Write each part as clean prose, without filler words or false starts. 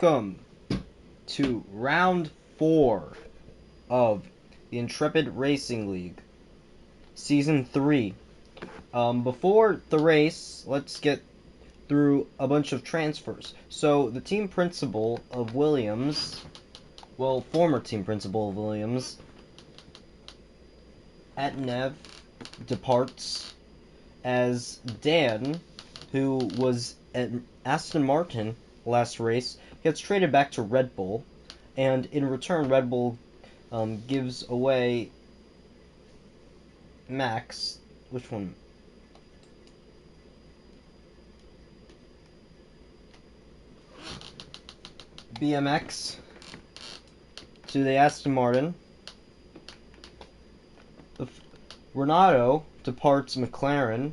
Welcome to round 4 of the Intrepid Racing League, Season 3. Before the race, let's get through a bunch of transfers. So, the team principal of Williams, well, former team principal of Williams, at Nev, departs, as Dan, who was at Aston Martin last race, gets traded back to Red Bull, and in return Red Bull gives away Max. Which one? BMX to the Aston Martin. Renato departs McLaren.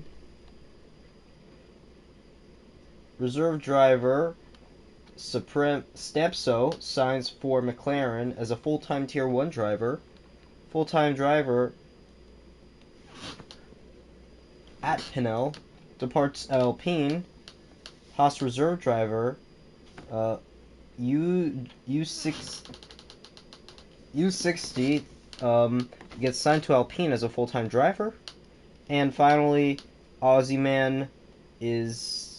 Reserve driver Stepso signs for McLaren as a full-time Tier 1 driver. Full-time driver at Pinel departs Alpine. Haas reserve driver U60 gets signed to Alpine as a full-time driver. And finally, Aussieman is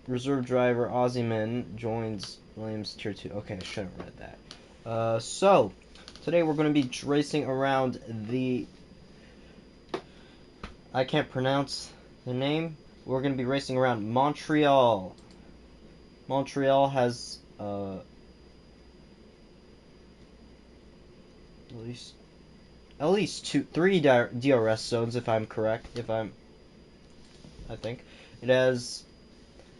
reserve driver. Aussieman joins Williams Tier 2. Okay, I should have read that. So, today we're going to be racing around the... I can't pronounce the name. We're going to be racing around Montreal. Montreal has at least three DRS zones, if I'm correct. I think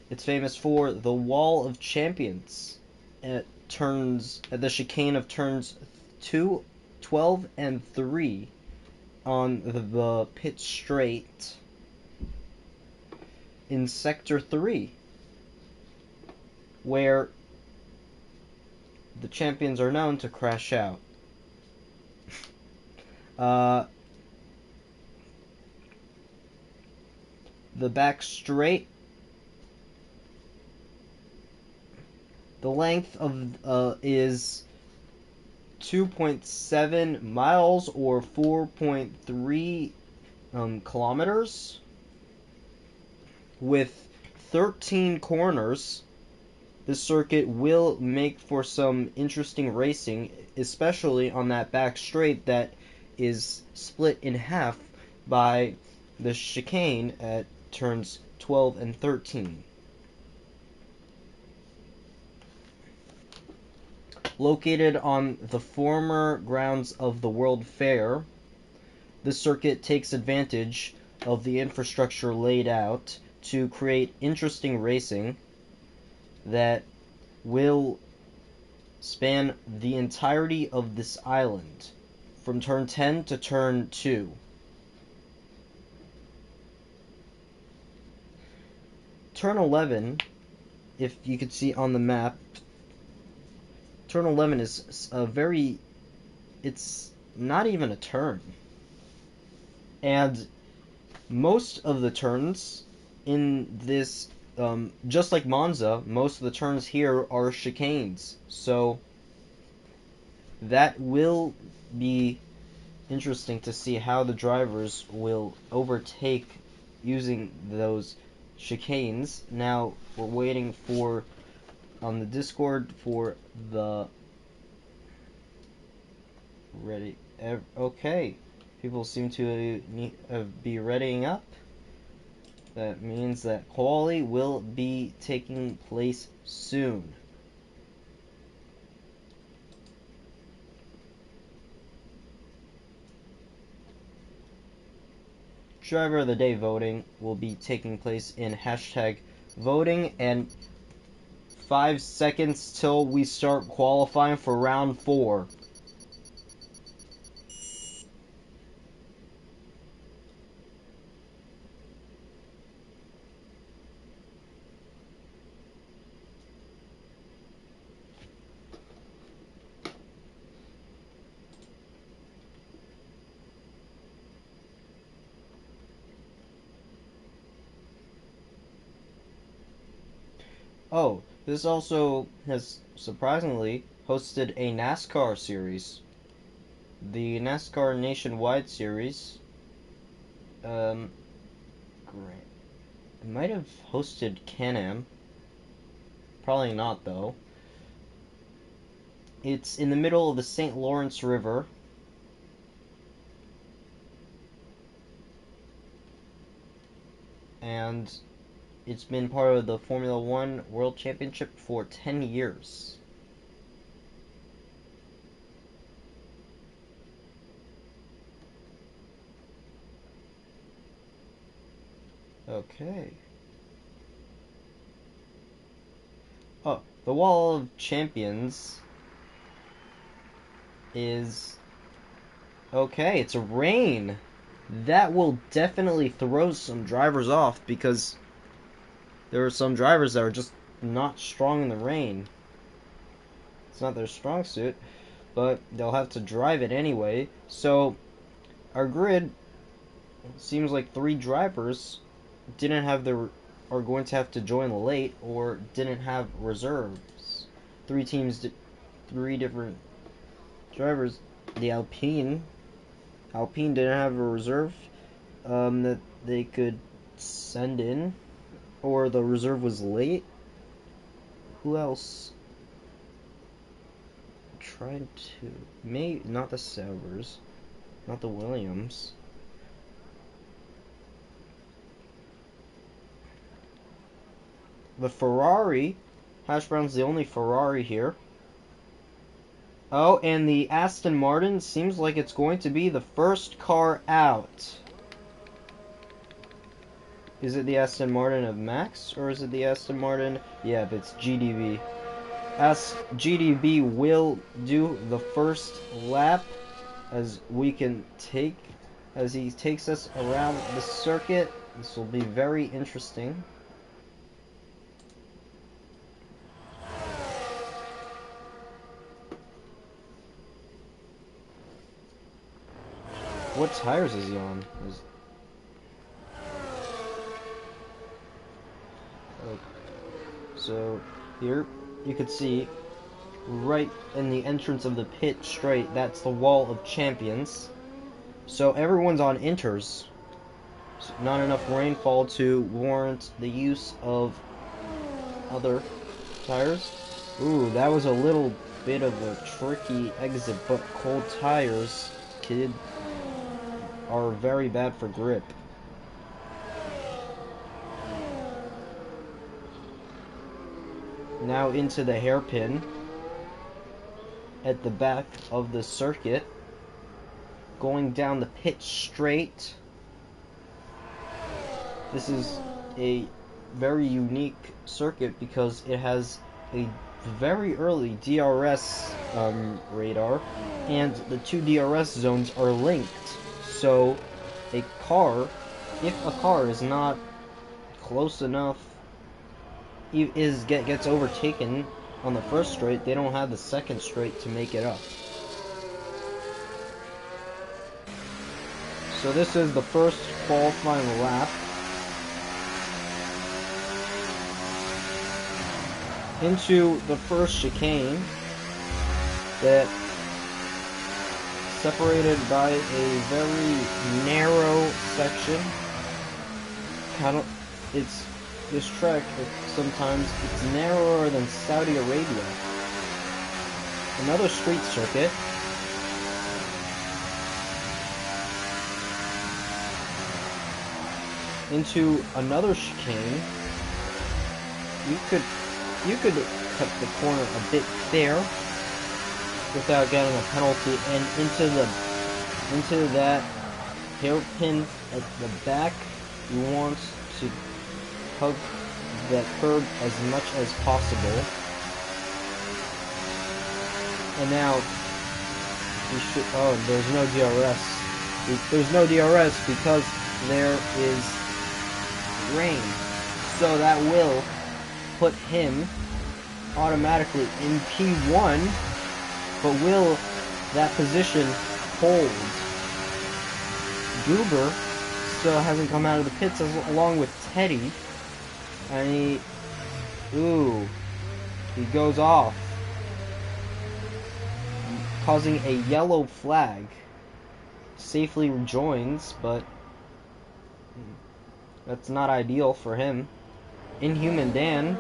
it's famous for the Wall of Champions. At the chicane of turns 2, 12, and 3 on the pit straight in Sector 3, where the champions are known to crash out. The back straight, the length of is 2.7 miles or 4.3 kilometers, with 13 corners. This circuit will make for some interesting racing, especially on that back straight that is split in half by the chicane at turns 12 and 13. Located on the former grounds of the World Fair, this circuit takes advantage of the infrastructure laid out to create interesting racing that will span the entirety of this island, from turn 10 to turn 2. Turn 11, if you could see on the map, turn 11 is it's not even a turn. And most of the turns in this, just like Monza, most of the turns here are chicanes. So that will be interesting to see how the drivers will overtake using those chicanes. Now we're waiting on the Discord for the ready. Okay, people seem to be readying up. That means that quali will be taking place soon. Driver of the Day voting will be taking place in hashtag voting, and 5 seconds till we start qualifying for round 4. Oh, this also has surprisingly hosted a NASCAR series. The NASCAR Nationwide series, um, it might have hosted Can-Am. Probably not, though. It's in the middle of the St. Lawrence River. And it's been part of the Formula One World Championship for 10 years. Okay. Oh, the Wall of Champions is... Okay, it's a rain. That will definitely throw some drivers off because there are some drivers that are just not strong in the rain. It's not their strong suit, but they'll have to drive it anyway. So our grid seems like 3 drivers didn't have their are going to have to join late or didn't have reserves. 3 teams, 3 different drivers. The Alpine didn't have a reserve that they could send in, or the reserve was late. Who else tried to? Maybe not the Saubers, not the Williams. The Ferrari, Hash Brown's the only Ferrari here. Oh, and the Aston Martin seems like it's going to be the first car out. Is it the Aston Martin of Max, or is it the Aston Martin? Yeah, but it's GDB. As GDB will do the first lap as he takes us around the circuit. This will be very interesting. What tires is he on? Okay. So here you could see right in the entrance of the pit straight, that's the Wall of Champions. So everyone's on inters. So not enough rainfall to warrant the use of other tires. Ooh, that was a little bit of a tricky exit, but cold tires, kid, are very bad for grip. Now into the hairpin at the back of the circuit, going down the pit straight. This is a very unique circuit because it has a very early DRS radar, and the 2 DRS zones are linked. So if a car is not close enough, gets overtaken on the first straight, they don't have the second straight to make it up. So this is the first qualifying lap. Into the first chicane that separated by a very narrow section. This track, sometimes it's narrower than Saudi Arabia. Another street circuit. Into another chicane. You could cut the corner a bit there without getting a penalty, and into that hairpin at the back, you want to hug that curb as much as possible. And now we should. Oh, there's no DRS. There's no DRS because there is rain, so that will put him automatically in P1, but will that position hold? Goober still hasn't come out of the pits along with Teddy, and Ooh, he goes off, causing a yellow flag. Safely rejoins, but that's not ideal for him. Inhuman Dan,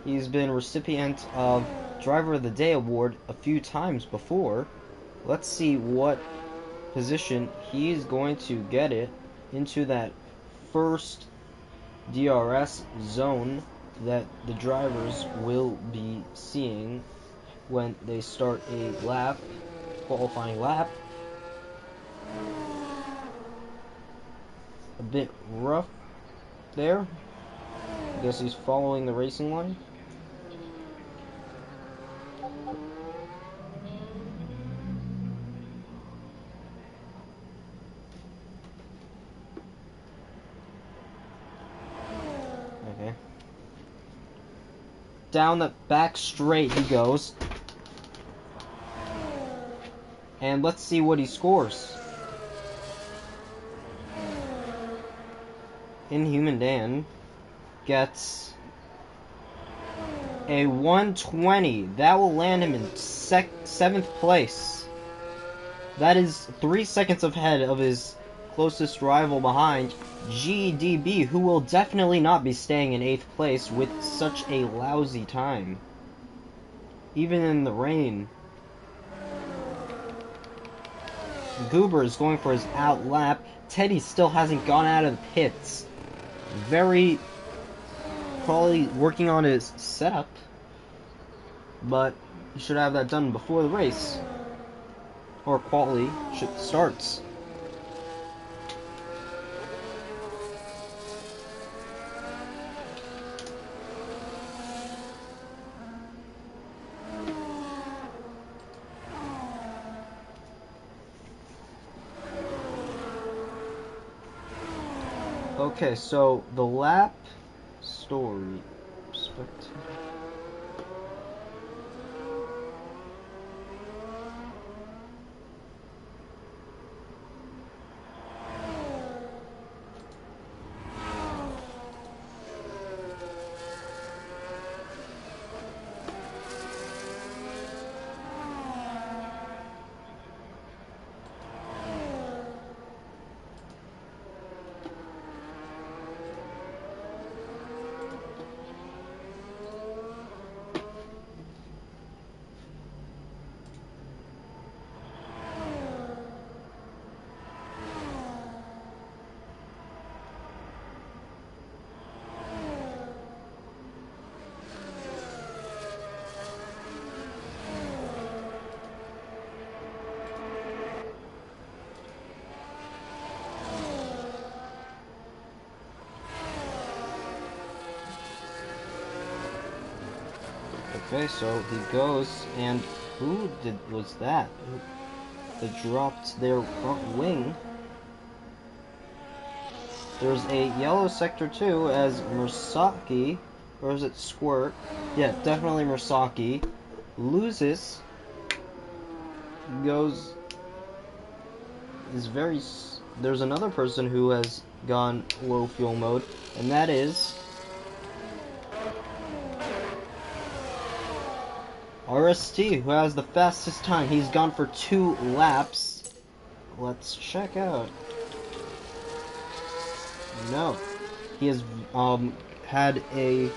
he's been recipient of Driver of the Day award a few times before. Let's see what position he's going to get it into that first DRS zone that the drivers will be seeing when they start a lap, qualifying lap. A bit rough there. I guess he's following the racing line. Okay. Down the back straight he goes. And let's see what he scores. Inhuman Dan gets a 120. That will land him in 7th place. That is 3 seconds ahead of his closest rival behind, GDB, who will definitely not be staying in 8th place with such a lousy time. Even in the rain. Goober is going for his out lap. Teddy still hasn't gone out of the pits. Probably working on his setup, but he should have that done before the race, or quali starts. Okay, so the lap story. Okay, so he goes, and who was that? That dropped their front wing. There's a yellow sector too, as Murasaki, or is it Squirt? Yeah, definitely Murasaki loses. Goes. There's another person who has gone low fuel mode, and that is RST, who has the fastest time. He's gone for 2 laps. Let's check out. No. He has had a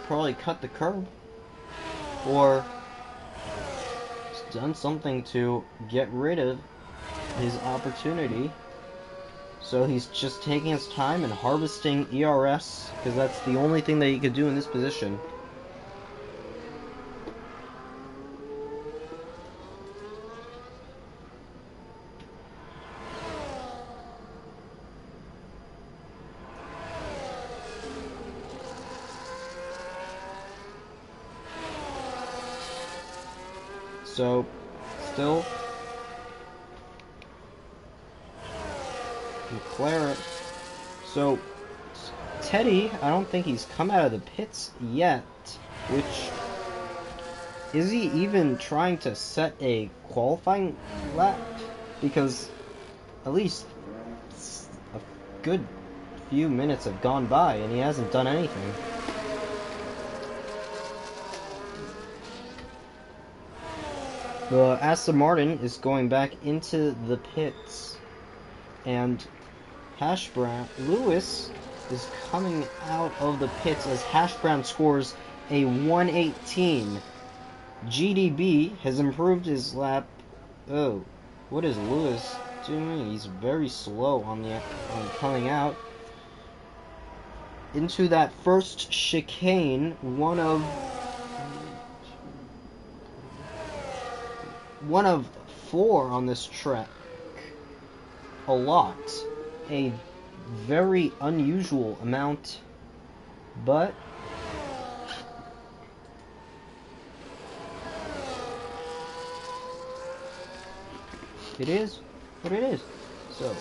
probably cut the curb or done something to get rid of his opportunity. So he's just taking his time and harvesting ERS, because that's the only thing that he could do in this position. So, still, McLaren. So, Teddy, I don't think he's come out of the pits yet, which, is he even trying to set a qualifying lap? Because at least a good few minutes have gone by and he hasn't done anything. The Aston Martin is going back into the pits, and Hash Brown Lewis is coming out of the pits as Hash Brown scores a 118. GDB has improved his lap. Oh, what is Lewis doing? He's very slow on coming out into that first chicane. One of 4 on this track. A lot. A very unusual amount, but it is what it is. So,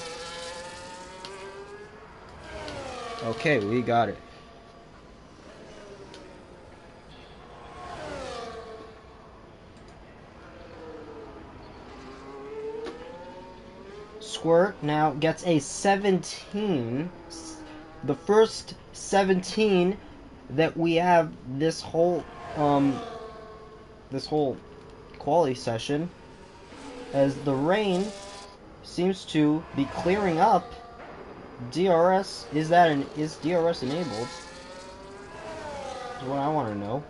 okay, we got it. Squirt now gets a 17. The first 17 that we have this whole quali session, as the rain seems to be clearing up. DRS is DRS enabled? Is what I want to know.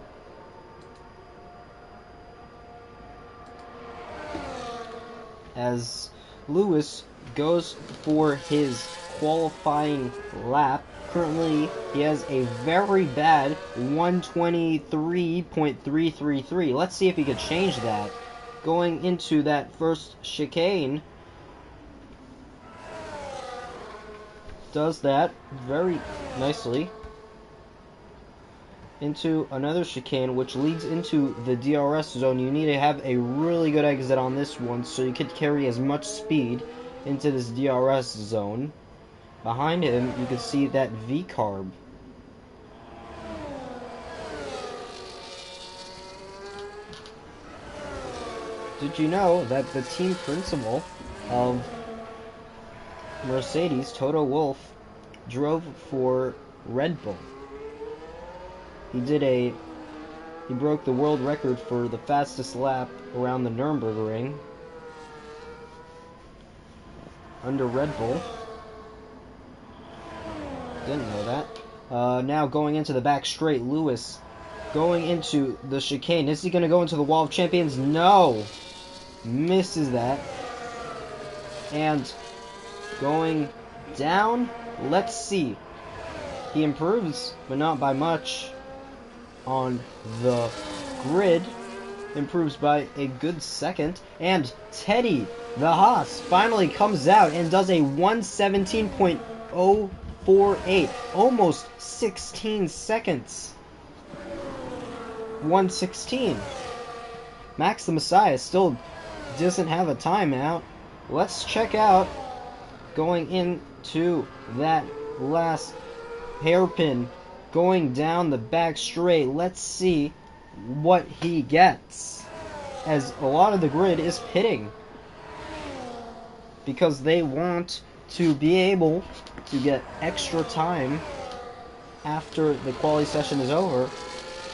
As Lewis goes for his qualifying lap. Currently, he has a very bad 123.333. Let's see if he could change that. Going into that first chicane. Does that very nicely. Into another chicane, which leads into the DRS zone. You need to have a really good exit on this one so you could carry as much speed into this DRS zone. Behind him, you can see that V-carb. Did you know that the team principal of Mercedes, Toto Wolff, drove for Red Bull? He broke the world record for the fastest lap around the Nürburgring under Red Bull. Didn't know that. Now going into the back straight, Lewis going into the chicane. Is he going to go into the Wall of Champions? No! Misses that. And going down, let's see. He improves, but not by much. On the grid, improves by a good second, and Teddy the Haas finally comes out and does a 117.048, almost 16 seconds. 116. Max the Messiah still doesn't have a timeout. Let's check out going into that last hairpin. Going down the back straight, let's see what he gets. As a lot of the grid is pitting. Because they want to be able to get extra time after the quali session is over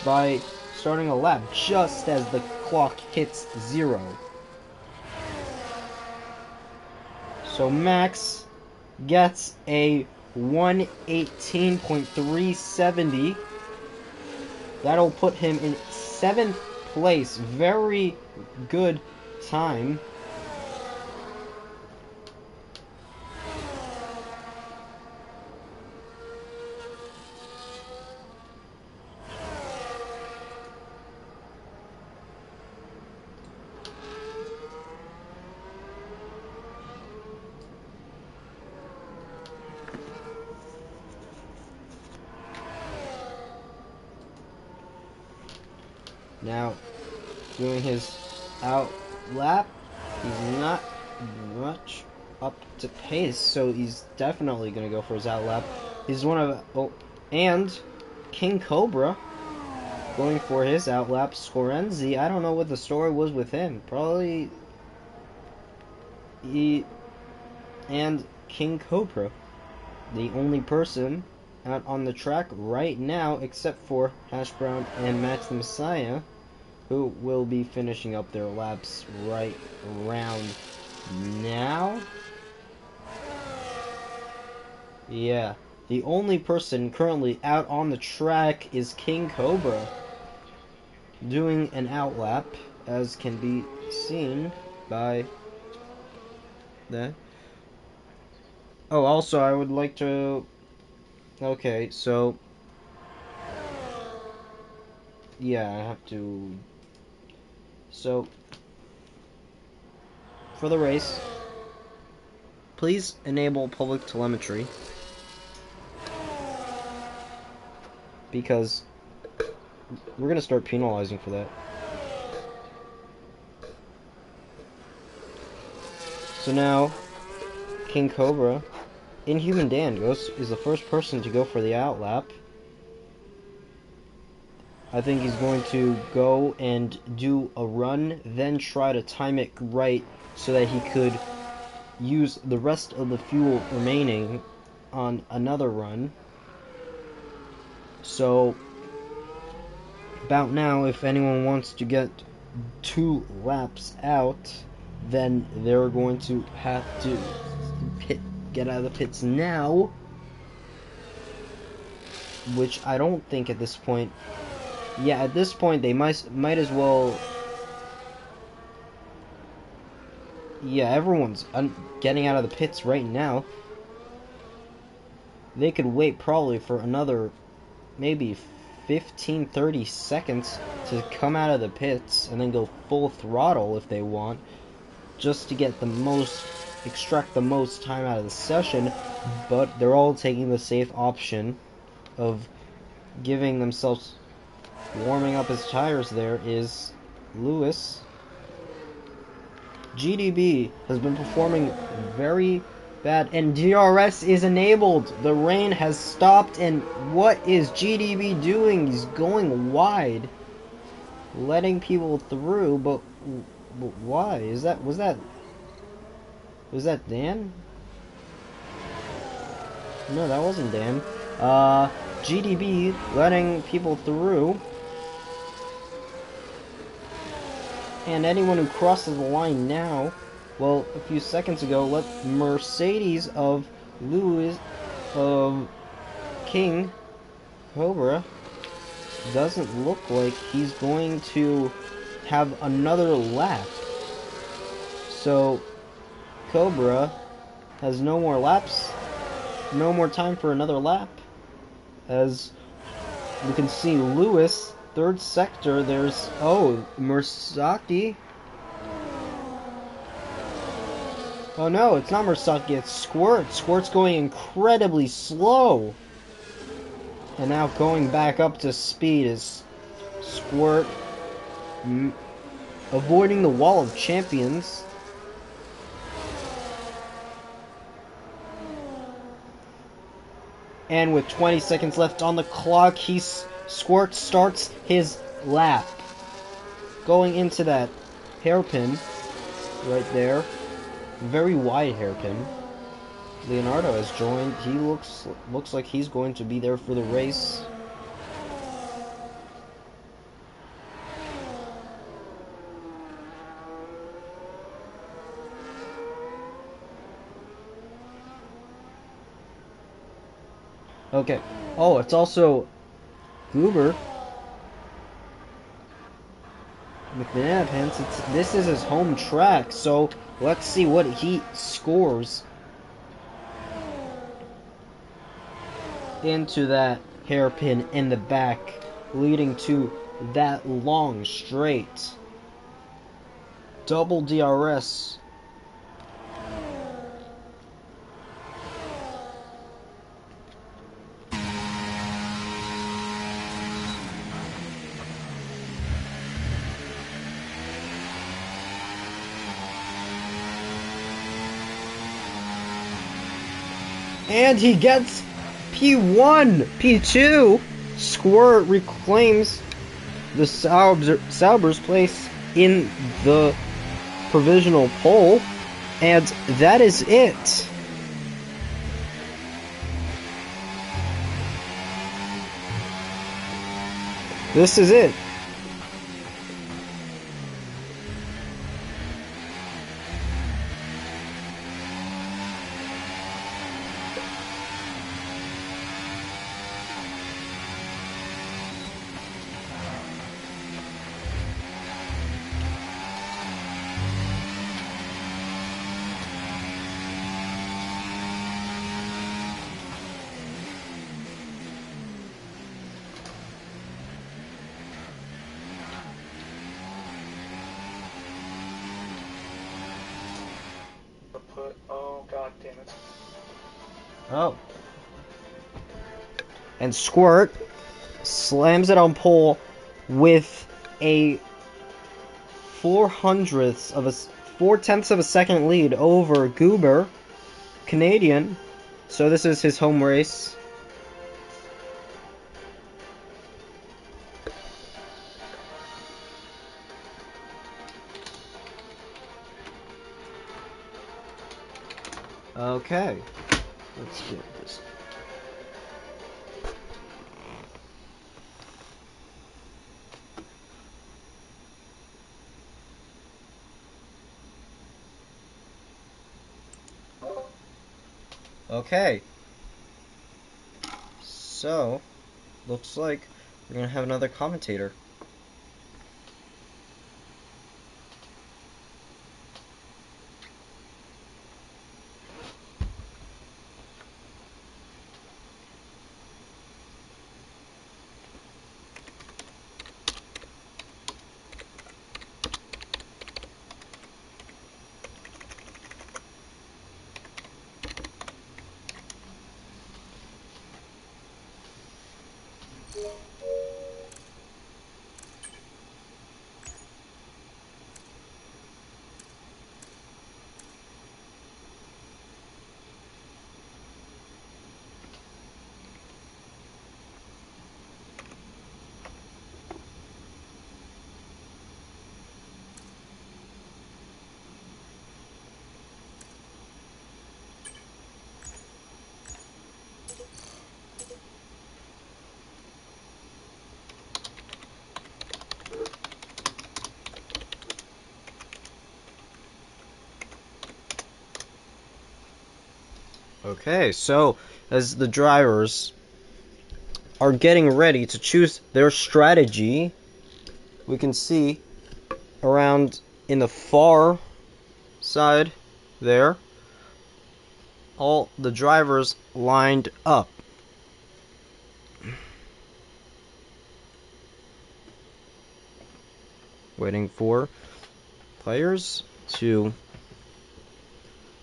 by starting a lap just as the clock hits 0. So Max gets a 118.370. That'll put him in 7th place. Very good time. Now, doing his out lap, he's not much up to pace, so he's definitely going to go for his out lap. He's one of, and King Cobra going for his out lap. Scorenzi, I don't know what the story was with him. Probably and King Cobra, the only person out on the track right now, except for Hash Brown and Max the Messiah, who will be finishing up their laps right around now. Yeah, the only person currently out on the track is King Cobra, doing an outlap, as can be seen by that. Oh, also, I would like to... Okay, so... Yeah, I have to... So, for the race, please enable public telemetry, because we're going to start penalizing for that. So now, King Cobra, Inhuman Dan, is the first person to go for the outlap. I think he's going to go and do a run, then try to time it right so that he could use the rest of the fuel remaining on another run. So, about now, if anyone wants to get 2 laps out, then they're going to have to get out of the pits now, which I don't think at this point. Yeah, at this point they might as well. Yeah, everyone's getting out of the pits right now. They could wait probably for another maybe 15-30 seconds to come out of the pits and then go full throttle if they want, just to get extract the most time out of the session. But they're all taking the safe option of giving themselves, warming up his tires. There is Lewis. GDB has been performing very bad, and DRS is enabled. The rain has stopped, and what is GDB doing? He's going wide, letting people through, but why? Was that Dan? No, that wasn't Dan. GDB letting people through. And anyone who crosses the line now, well, a few seconds ago, let Mercedes of King Cobra doesn't look like he's going to have another lap. So Cobra has no more laps, no more time for another lap. As you can see, Lewis, third sector, there's, Mersaki. Oh no, it's not Mersaki, it's Squirt. Squirt's going incredibly slow. And now going back up to speed is Squirt, avoiding the wall of champions. And with 20 seconds left on the clock, Squirt starts his lap, going into that hairpin right there, very wide hairpin. Leonardo has joined. He looks like he's going to be there for the race. Okay. Oh, it's also Goober with Banana Pants. This is his home track, so let's see what he scores into that hairpin in the back, leading to that long straight. Double DRS. And he gets P1, P2. Squirt reclaims the Sauber's place in the provisional pole, and that is it. This is it. put. Oh, god damn it. Oh. And Squirt slams it on pole with a 4/10 of a second lead over Goober, Canadian. So this is his home race. Okay, let's get this. Okay, so looks like we're gonna have another commentator. Okay, so as the drivers are getting ready to choose their strategy, we can see around in the far side there, all the drivers lined up. Waiting for players to...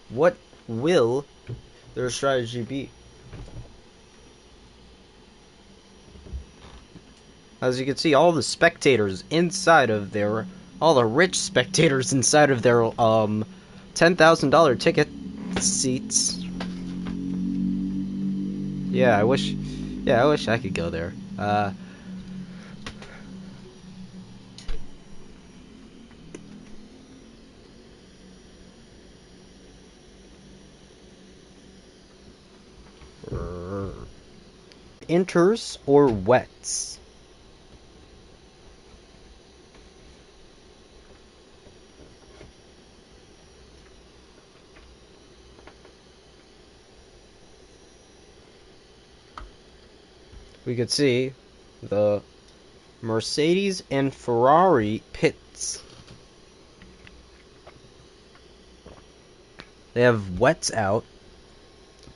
What will their strategy be? As you can see, all the spectators inside of their... all the rich spectators inside of their $10,000 ticket seats. Yeah, I wish I could go there. Inters or wets? We could see the Mercedes and Ferrari pits. They have wets out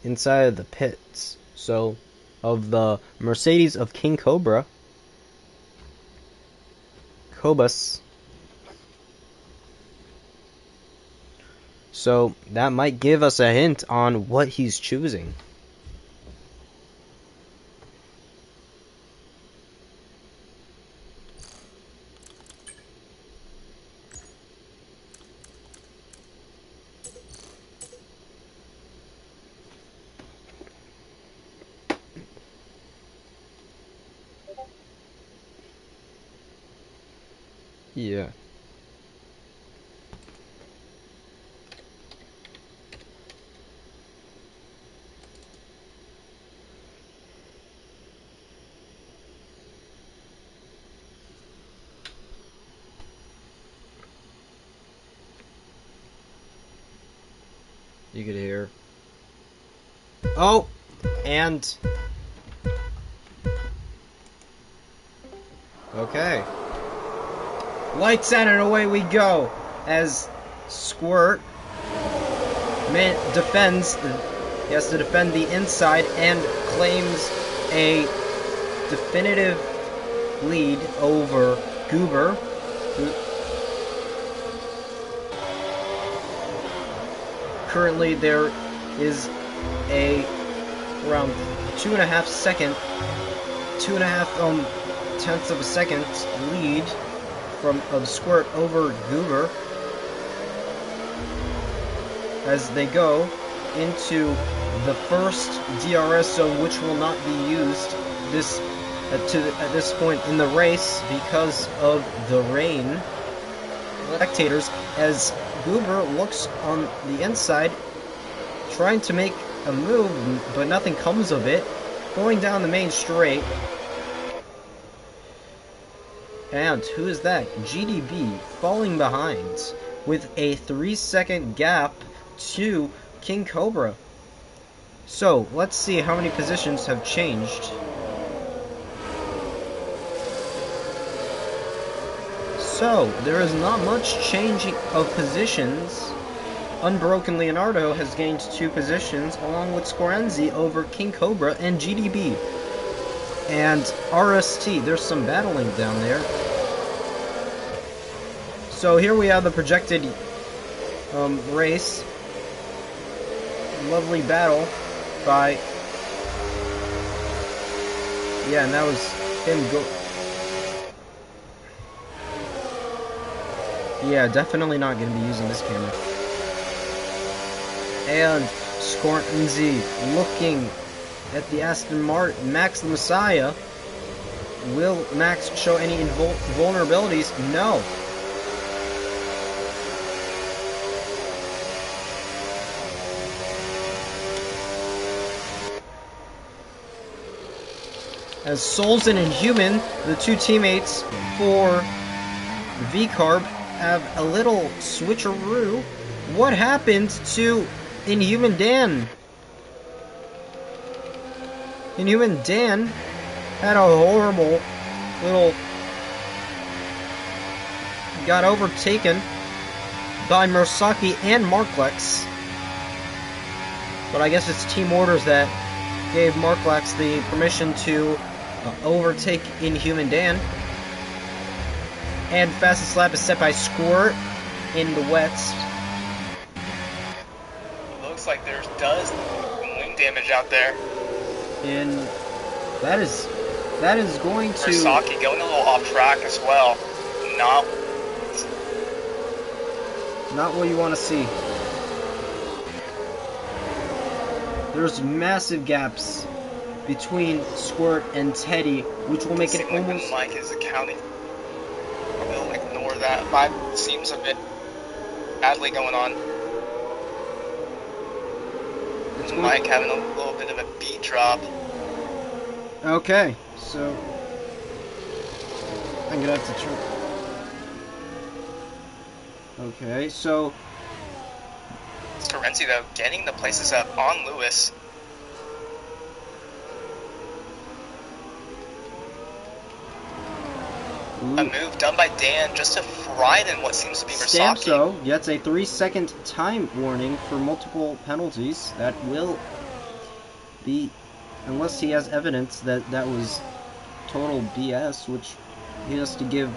inside of the pits. So, of the Mercedes of King Cobra, Cobus. So, that might give us a hint on what he's choosing. Yeah. You could hear. Oh! And... Okay. Lights out and away we go! As Squirt defends... He has to defend the inside and claims a definitive lead over Goober. currently there is a around 2.5 tenths of a second lead of Squirt over Goober as they go into the first DRS zone, which will not be used at this point in the race because of the rain. Spectators, as Goober looks on the inside, trying to make a move, but nothing comes of it, going down the main straight. And who is that? GDB falling behind with a 3-second gap to King Cobra. So, let's see how many positions have changed. So, there is not much changing of positions. Unbroken Leonardo has gained 2 positions, along with Scorenzi over King Cobra and GDB. And RST, there's some battling down there. So here we have the projected race. Lovely battle by... Yeah, and that was him Yeah, definitely not going to be using this camera. And Scorenzi looking at the Aston Martin. Max the Messiah. Will Max show any vulnerabilities? No. As Solzen and Human, the 2 teammates for V-Carb, have a little switcheroo. What happened to Inhuman Dan? Inhuman Dan had a horrible little... got overtaken by Murasaki and Marklex. But I guess it's team orders that gave Marklex the permission to overtake Inhuman Dan. And fastest lap is set by Squirt in the wets. Looks like there does wing damage out there. And that is going to... Murasaki going a little off track as well. Not what you want to see. There's massive gaps between Squirt and Teddy, which will make it almost... Like Mike is accounting. We'll ignore that. Vibe seems a bit badly going on. Mike having a little bit of a beat drop. Okay, so I'm gonna have to turn. Okay, so Scorenzi though getting the places up on Lewis. Ooh. A move done by Dan just to frighten what seems to be Murasaki. Stamso gets a 3-second time warning for multiple penalties. That will be, unless he has evidence that that was total BS, which he has to give,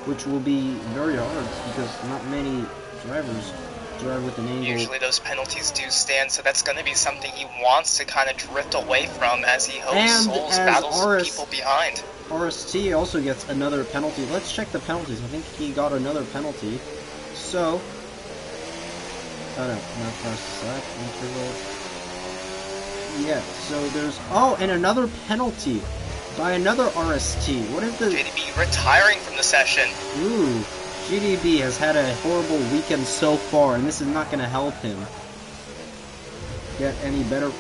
which will be very hard because not many drivers drive with an angle. Usually those penalties do stand, so that's going to be something he wants to kind of drift away from as he hopes Souls battles people behind. RST also gets another penalty. Let's check the penalties. I think he got another penalty. So, oh no, not fast lap, interval. Yeah, so there's, oh, and another penalty by another RST. What is the... JDB retiring from the session. Ooh, GDB has had a horrible weekend so far, and this is not going to help him get any better.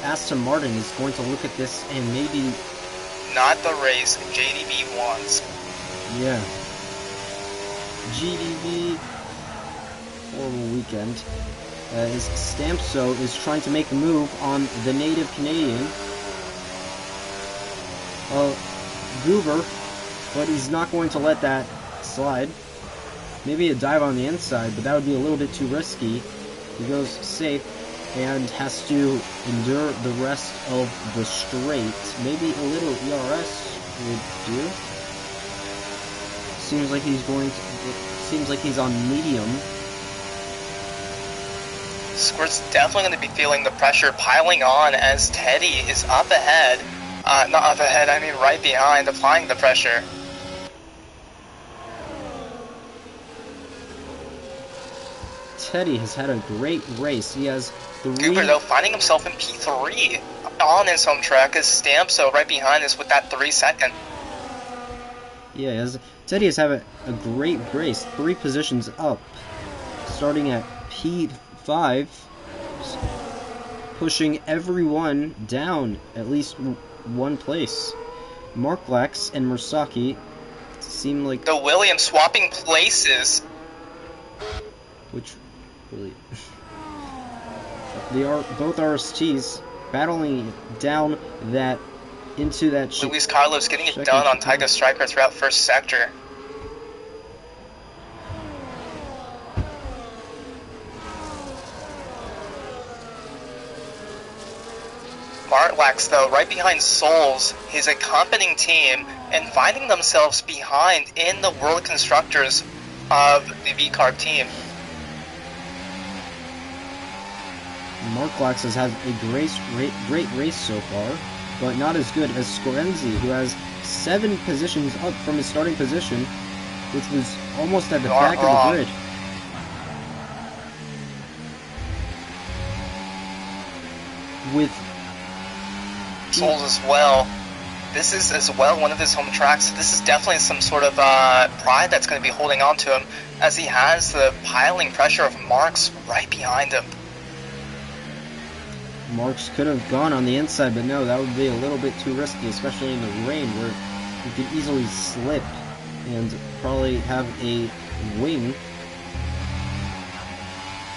Aston Martin is going to look at this and maybe... Not the race JDB wants. Yeah. GDB, horrible weekend. As Stamso is trying to make a move on the native Canadian. Goober, but he's not going to let that slide. Maybe a dive on the inside, but that would be a little bit too risky. He goes safe and has to endure the rest of the straight. Maybe a little ERS would do. seems like he's on medium. Squirt's definitely going to be feeling the pressure piling on as Teddy is up ahead. Not up ahead, I mean right behind, applying the pressure. Teddy has had a great race. He has 3... Goober, though, finding himself in P3 on his home track is Stamso right behind us with that 3 second. Yeah, Teddy has had a great race. 3 positions up. Starting at P5. Pushing everyone down at least 1 place. Marklax and Murasaki seem like... The Williams swapping places. Which really... They are both RSTs battling down that into that... Luis Carlos getting it done on Taiga Striker throughout first sector. Martlax, though, right behind Souls, his accompanying team, and finding themselves behind in the World Constructors of the V-Carb team. Marklax has had a great race so far, but not as good as Scorenzi, who has 7 positions up from his starting position, which was almost at the back of the grid. With Souls as well. This is as well one of his home tracks, so this is definitely some sort of pride that's going to be holding on to him, as he has the piling pressure of Marks right behind him. Marks could have gone on the inside, but no, that would be a little bit too risky, especially in the rain, where he could easily slip and probably have a wing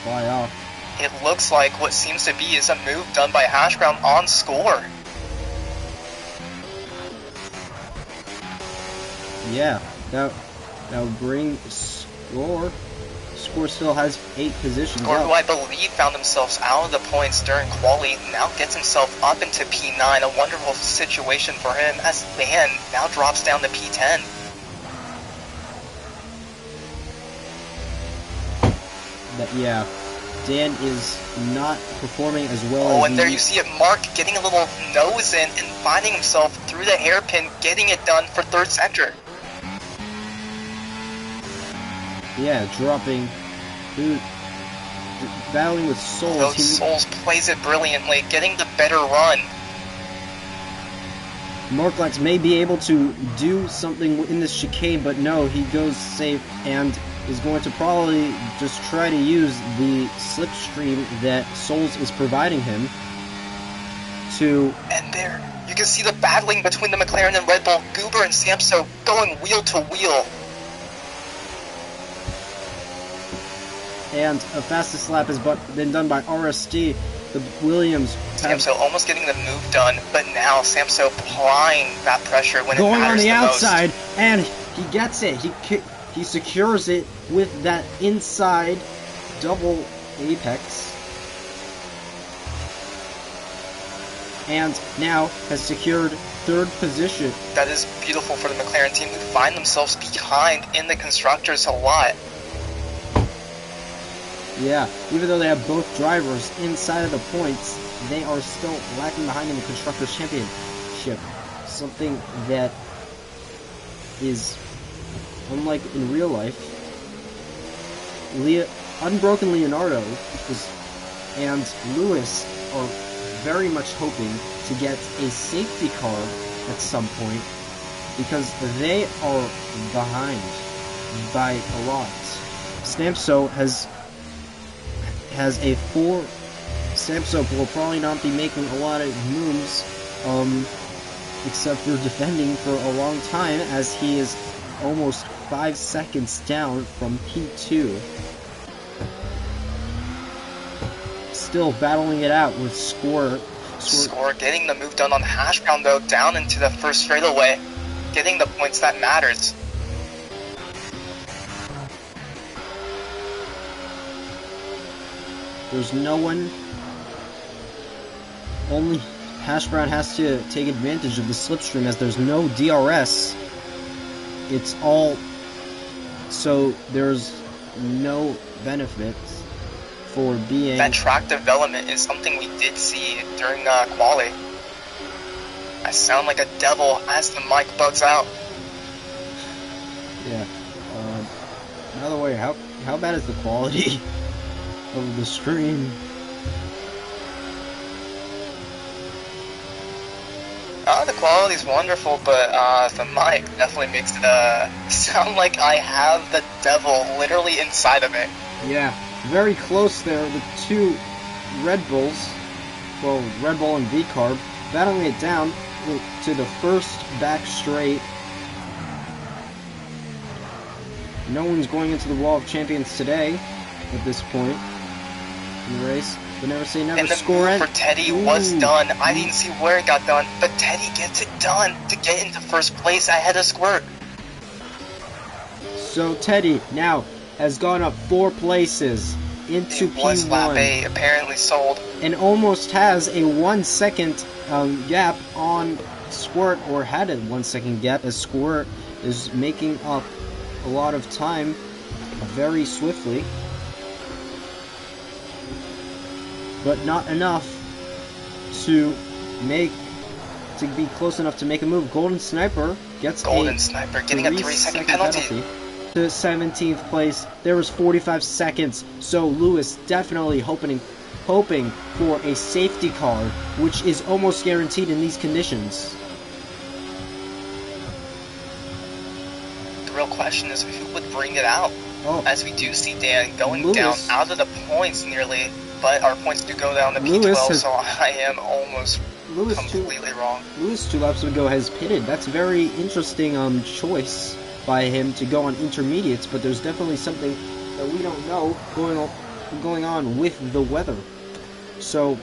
fly off. It looks like what seems to be is a move done by Hashground on score. Yeah, that would bring score. Score still has 8 positions Score, up. who I believe found themselves out of the points during quali, now gets himself up into P9. A wonderful situation for him, as Dan now drops down to P10. But yeah, Dan is not performing as well as Oh, and there you see it, Mark getting a little nose in and finding himself through the hairpin, getting it done for third sector. Yeah, dropping, battling with Souls. Though Souls plays it brilliantly, getting the better run. Marklax may be able to do something in this chicane, but no, he goes safe and is going to probably just try to use the slipstream that Souls is providing him to... And there, you can see the battling between the McLaren and Red Bull, Goober and Samso going wheel to wheel. And a fastest lap has been done by RST. The Williams... Samso almost getting the move done, but now Samso applying that pressure when it matters the most. Going on the outside, and he gets it. He secures it with that inside double apex. And now has secured 3rd position. That is beautiful for the McLaren team, who find themselves behind in the Constructors a lot. Yeah, even though they have both drivers inside of the points, they are still lacking behind in the Constructors' Championship. Something that is unlike in real life. Unbroken Leonardo and Lewis are very much hoping to get a safety car at some point, because they are behind by a lot. Stamso has a 4. Samso will probably not be making a lot of moves, except for defending for a long time, as he is almost 5 seconds down from P2. Still battling it out with Score Getting the move done on Hashground, though, down into the first straightaway, getting the points that matters. There's no one. Only Hashbrown has to take advantage of the slipstream, as there's no DRS. It's all So there's no benefits for being... That track development is something we did see during quali. I sound like a devil as the mic bugs out. Yeah. By the way, how bad is the quality of the stream? The quality's wonderful, but the mic definitely makes it sound like I have the devil literally inside of it. Yeah, very close there. The two Red Bulls, well, Red Bull and V-Carb, battling it down to the first back straight. No one's going into the Wall of Champions today at this point in the race. But never say never. And the Score move for Teddy was done. I didn't see where it got done, but Teddy gets it done to get into first place ahead of Squirt. So Teddy now has gone up 4 places into P1. Was lap A apparently sold. And almost has a 1 second gap on Squirt, or had a 1 second gap, as Squirt is making up a lot of time very swiftly. But not enough to be close enough to make a move. Golden Sniper gets Sniper getting a 3-second penalty. To 17th place. There was 45 seconds, so Lewis definitely hoping for a safety car, which is almost guaranteed in these conditions. The real question is who would bring it out. Oh. As we do see Dan going down out of the points nearly. But our points do go down to P12, so I am almost completely wrong. Lewis 2 laps ago has pitted. That's a very interesting choice by him to go on intermediates, but there's definitely something that we don't know going on with the weather. So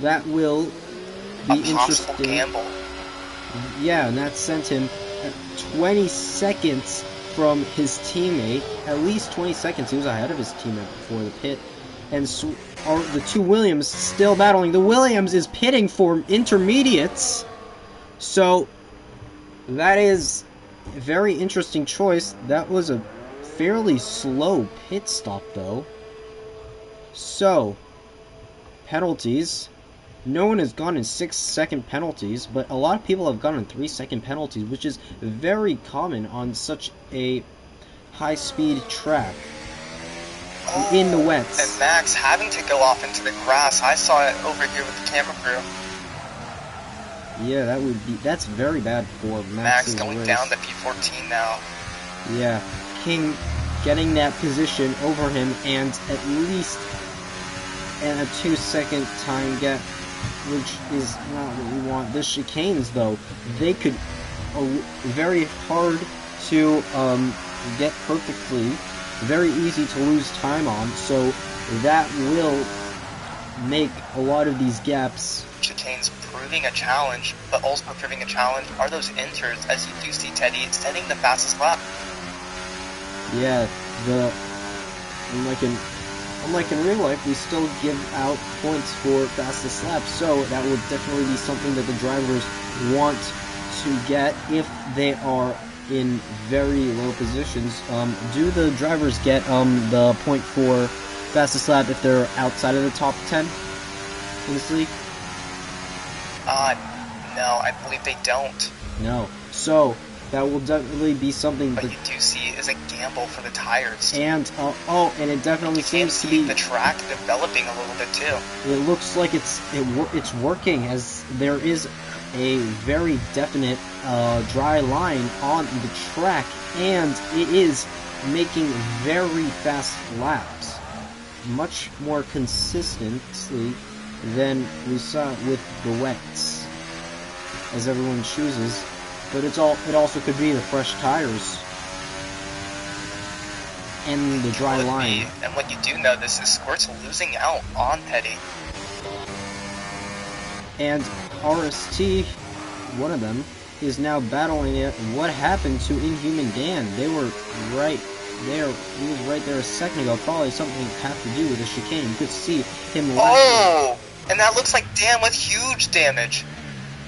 that will be interesting. Gamble. Yeah, and that sent him at 20 seconds from his teammate, at least 20 seconds. He was ahead of his teammate before the pit. And the two Williams still battling. The Williams is pitting for intermediates. So that is a very interesting choice. That was a fairly slow pit stop, though. So, penalties. No one has gone in 6-second penalties, but a lot of people have gone in 3-second penalties, which is very common on such a high-speed track in the wets. And Max having to go off into the grass. I saw it over here with the camera crew. Yeah, that's very bad for Max's Max going race. down to P14 now. Yeah, King getting that position over him, and at least a 2-second time gap, which is not what we want. The chicanes, though, they could very hard to get perfectly, very easy to lose time on, so that will make a lot of these gaps. Chicanes proving a challenge, but also proving a challenge are those inters, as you do see Teddy setting the fastest lap. Yeah, unlike in real life, we still give out points for fastest lap, so that would definitely be something that the drivers want to get if they are in very low positions. Do the drivers get the point for fastest lap if they're outside of the top 10 in this league? No, I believe they don't. No. So that will definitely be something that you do see is a gamble for the tires. And and it definitely seems to be the track developing a little bit too. It looks like it's working, as there is a very definite dry line on the track, and it is making very fast laps, much more consistently than we saw with the wets, as everyone chooses. But it also could be the fresh tires and the dry line. And what you do notice is Squirt's losing out on Teddy. And RST, one of them, is now battling it. What happened to Inhuman Dan? They were right there. He was right there a second ago. Probably something have to do with the chicane. You could see him. Oh, and that looks like Dan with huge damage.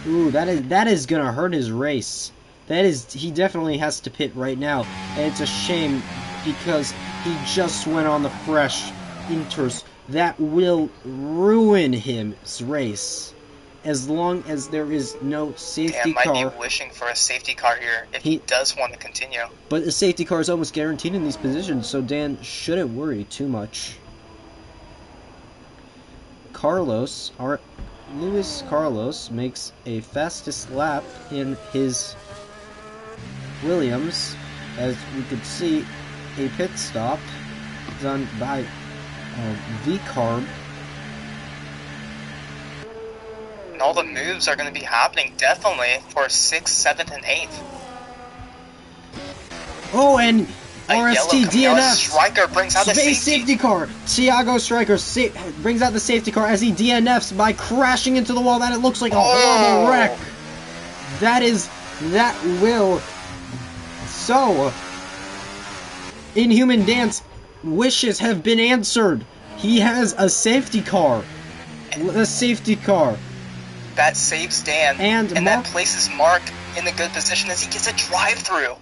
Ooh, that is gonna hurt his race. he definitely has to pit right now, and it's a shame because he just went on the fresh inters. That will ruin his race. As long as there is no safety Dan car. might be wishing for a safety car here if he does want to continue. But a safety car is almost guaranteed in these positions, so Dan shouldn't worry too much. Luis Carlos makes a fastest lap in his Williams, as we could see a pit stop done by V-Carb. And all the moves are going to be happening definitely for 6th, 7th, and 8th. Oh, and RST DNF. Striker brings out the safety car. Thiago Striker brings out the safety car as he DNFs by crashing into the wall. That it looks like a horrible wreck. That will. So, Inhuman Dan's wishes have been answered. He has a safety car. A safety car. That saves Dan, and that places Mark in the good position as he gets a drive-through.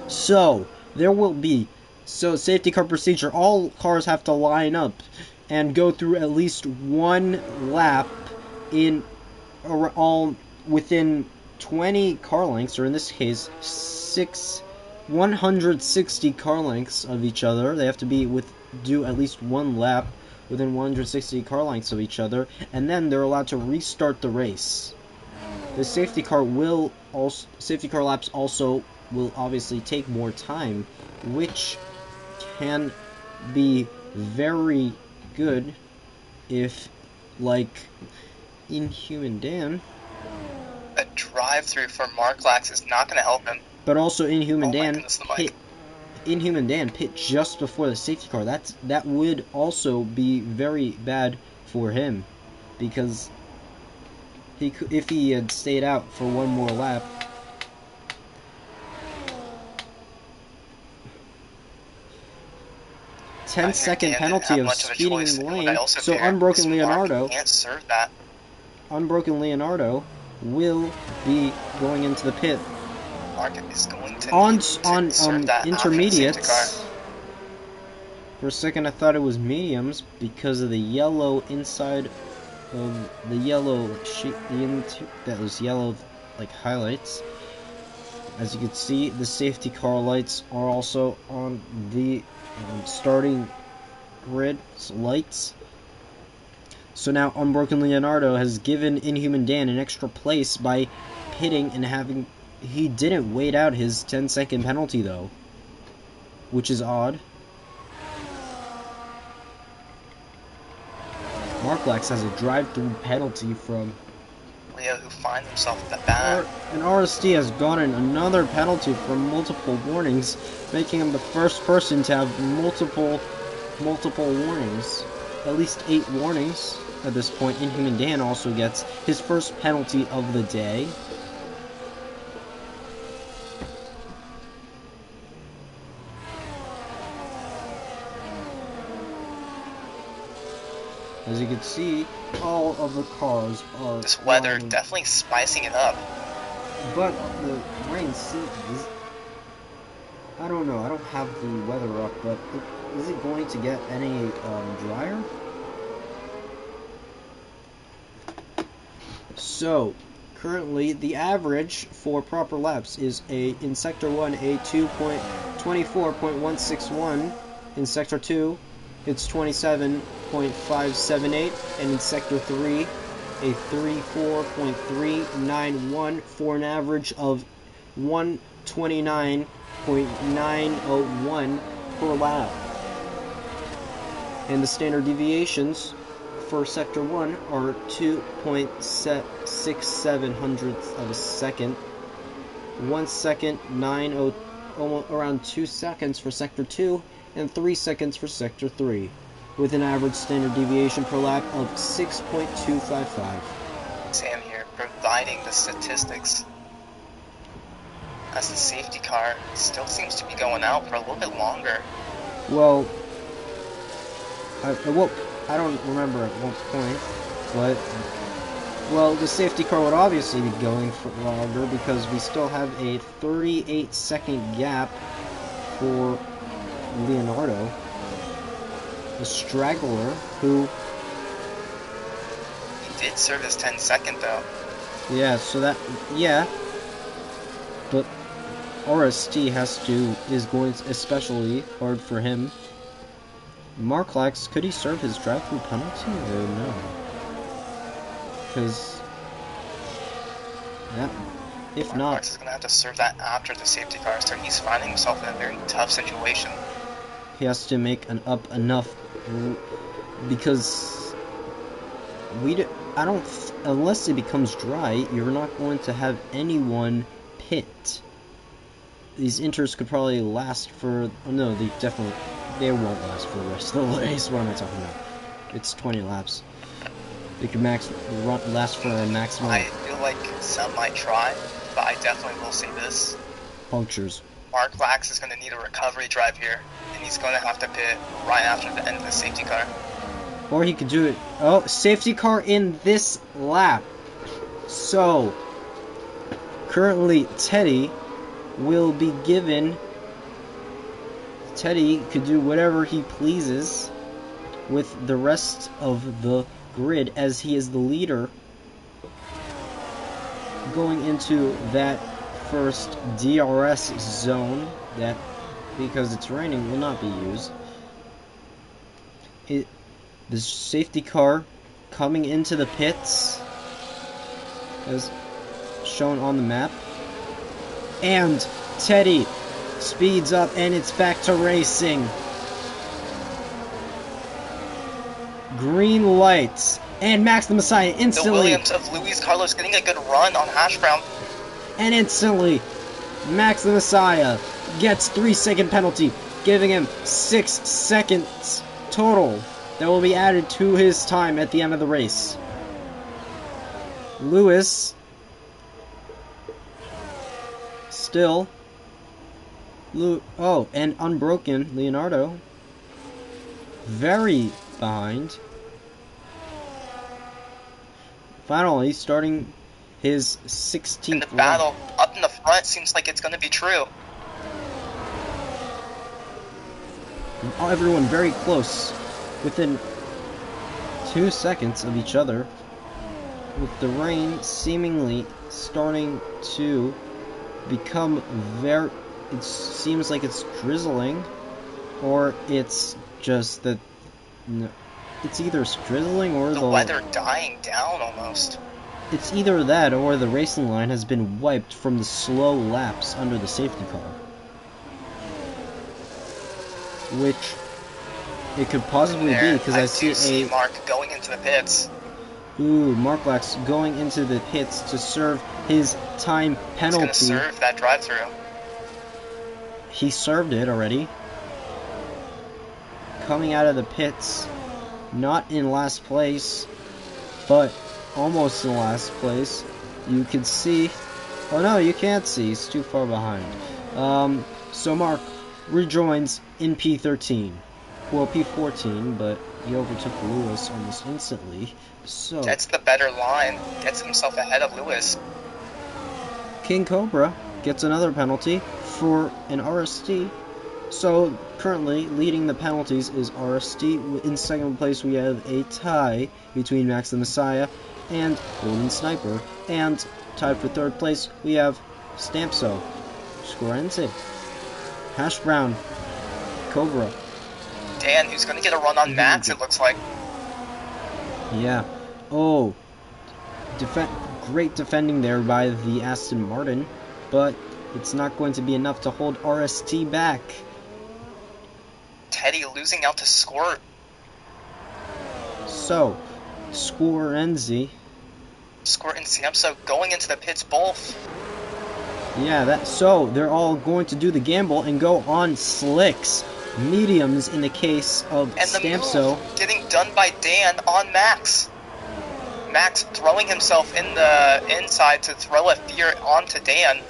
So, there will be safety car procedure. All cars have to line up and go through at least one lap all within 20 car lengths, or in this case, 160 car lengths of each other. They have to do at least one lap within 160 car lengths of each other, and then they're allowed to restart the race. The safety car laps also will obviously take more time, which can be very good if, like, Inhuman Dan. A drive-through for Mark Lax is not going to help him. But also Inhuman Dan pit just before the safety car. That would also be very bad for him, because if he had stayed out for one more lap. 10-second penalty of speeding in the lane. So Unbroken Leonardo will be going into the pit. Is going to on intermediates. For a second I thought it was mediums because of the yellow inside of the yellow sheet, that was yellow like highlights. As you can see, the safety car lights are also on the starting grid lights. So now Unbroken Leonardo has given Inhuman Dan an extra place by pitting and he didn't wait out his 10-second penalty though, which is odd. Mark Lax has a drive-through penalty from Leo, who finds himself at the back. And RST has gotten another penalty from multiple warnings, making him the first person to have multiple warnings. At least 8 warnings at this point. Inhuman Dan also gets his first penalty of the day. As you can see, all of the cars are... This weather definitely spicing it up. But the rain seasons... I don't know, I don't have the weather up, but is it going to get any drier? So, currently, the average for proper laps is in Sector 1, a 2.24.161. In Sector 2, it's 27.578, and in Sector 3, a 34.391 for an average of 129.901 per lap. And the standard deviations for Sector 1 are 2.67 hundredths of a second, 1 second, almost around 2 seconds for Sector 2, and 3 seconds for Sector 3, with an average standard deviation per lap of 6.255. Sam here providing the statistics, as the safety car still seems to be going out for a little bit longer. Well, I don't remember at what point, but Well, the safety car would obviously be going for longer because we still have a 38-second gap for Leonardo, a straggler who... He did serve his 10-second though. Yeah, so that... Yeah. But RST is going to, especially hard for him. Marklax, could he serve his drive-through penalty or no? Because that, if not, Marklax is going to have to serve that after the safety car, so he's finding himself in a very tough situation. he has to make an up enough because unless it becomes dry, you're not going to have anyone pit. These inters could probably last for... Oh no, they won't last for the rest of the race. What am I talking about? It's 20 laps. They could last for a maximum... I feel like some might try, but I definitely will say this. punctures. Marklax is going to need a recovery drive here, and he's going to have to pit right after the end of the safety car. Or he could do it... Oh, safety car in this lap. So, currently Teddy will be given... Teddy could do whatever he pleases with the rest of the grid as he is the leader going into that first DRS zone that, because it's raining, will not be used. The safety car coming into the pits as shown on the map, and Teddy speeds up and it's back to racing. Green lights, and Max the Messiah instantly... The Williams of Luis Carlos getting a good run on Hash Brown. And instantly, Max the Messiah gets 3-second penalty, giving him 6 seconds total that will be added to his time at the end of the race. Lewis still... Oh, and unbroken Leonardo very behind. Finally, starting his 16th And the battle up in the front seems like it's going to be true. Everyone very close, within 2 seconds of each other, with the rain seemingly starting to become very... It seems like it's drizzling, or it's just that... No, it's either drizzling or the weather dying down almost. It's either that or the racing line has been wiped from the slow laps under the safety car. Which it could possibly be, because I see Mark going into the pits. Ooh, Marklax going into the pits to serve his time penalty. He's going to serve that drive-through. He served it already. Coming out of the pits, not in last place, but almost in last place. You can see... Oh no, you can't see. He's too far behind. So Mark rejoins in P13. Well, P14, but he overtook Lewis almost instantly. So that's the better line. Gets himself ahead of Lewis. King Cobra gets another penalty for an RST. So currently leading the penalties is RST. In second place we have a tie between Max the Messiah and Golden Sniper. And tied for third place we have Stampso, Scorense, Hash Brown, Cobra. Dan, who's going to get a run on Max, it looks like. Yeah. Oh. Great defending there by the Aston Martin, but it's not going to be enough to hold RST back. Teddy losing out to Squirt. So, Scorense. Squirt and Samso going into the pits both. Yeah, so they're all going to do the gamble and go on slicks. Mediums in the case of Stampso. Getting done by Dan on Max. Max throwing himself in the inside to throw a fear onto Dan.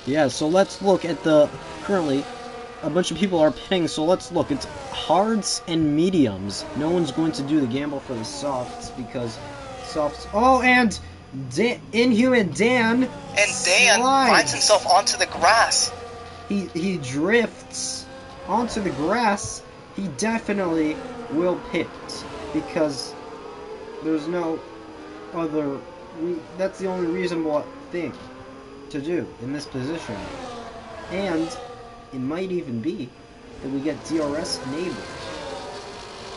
Yeah, so let's look at the currently a bunch of people are pitting, so let's look. It's hards and mediums. No one's going to do the gamble for the softs because softs. Oh, and Inhuman Dan. And Dan finds himself onto the grass. He drifts onto the grass. He definitely will pit because there's no other. That's the only reasonable thing to do in this position, and it might even be that we get DRS enabled,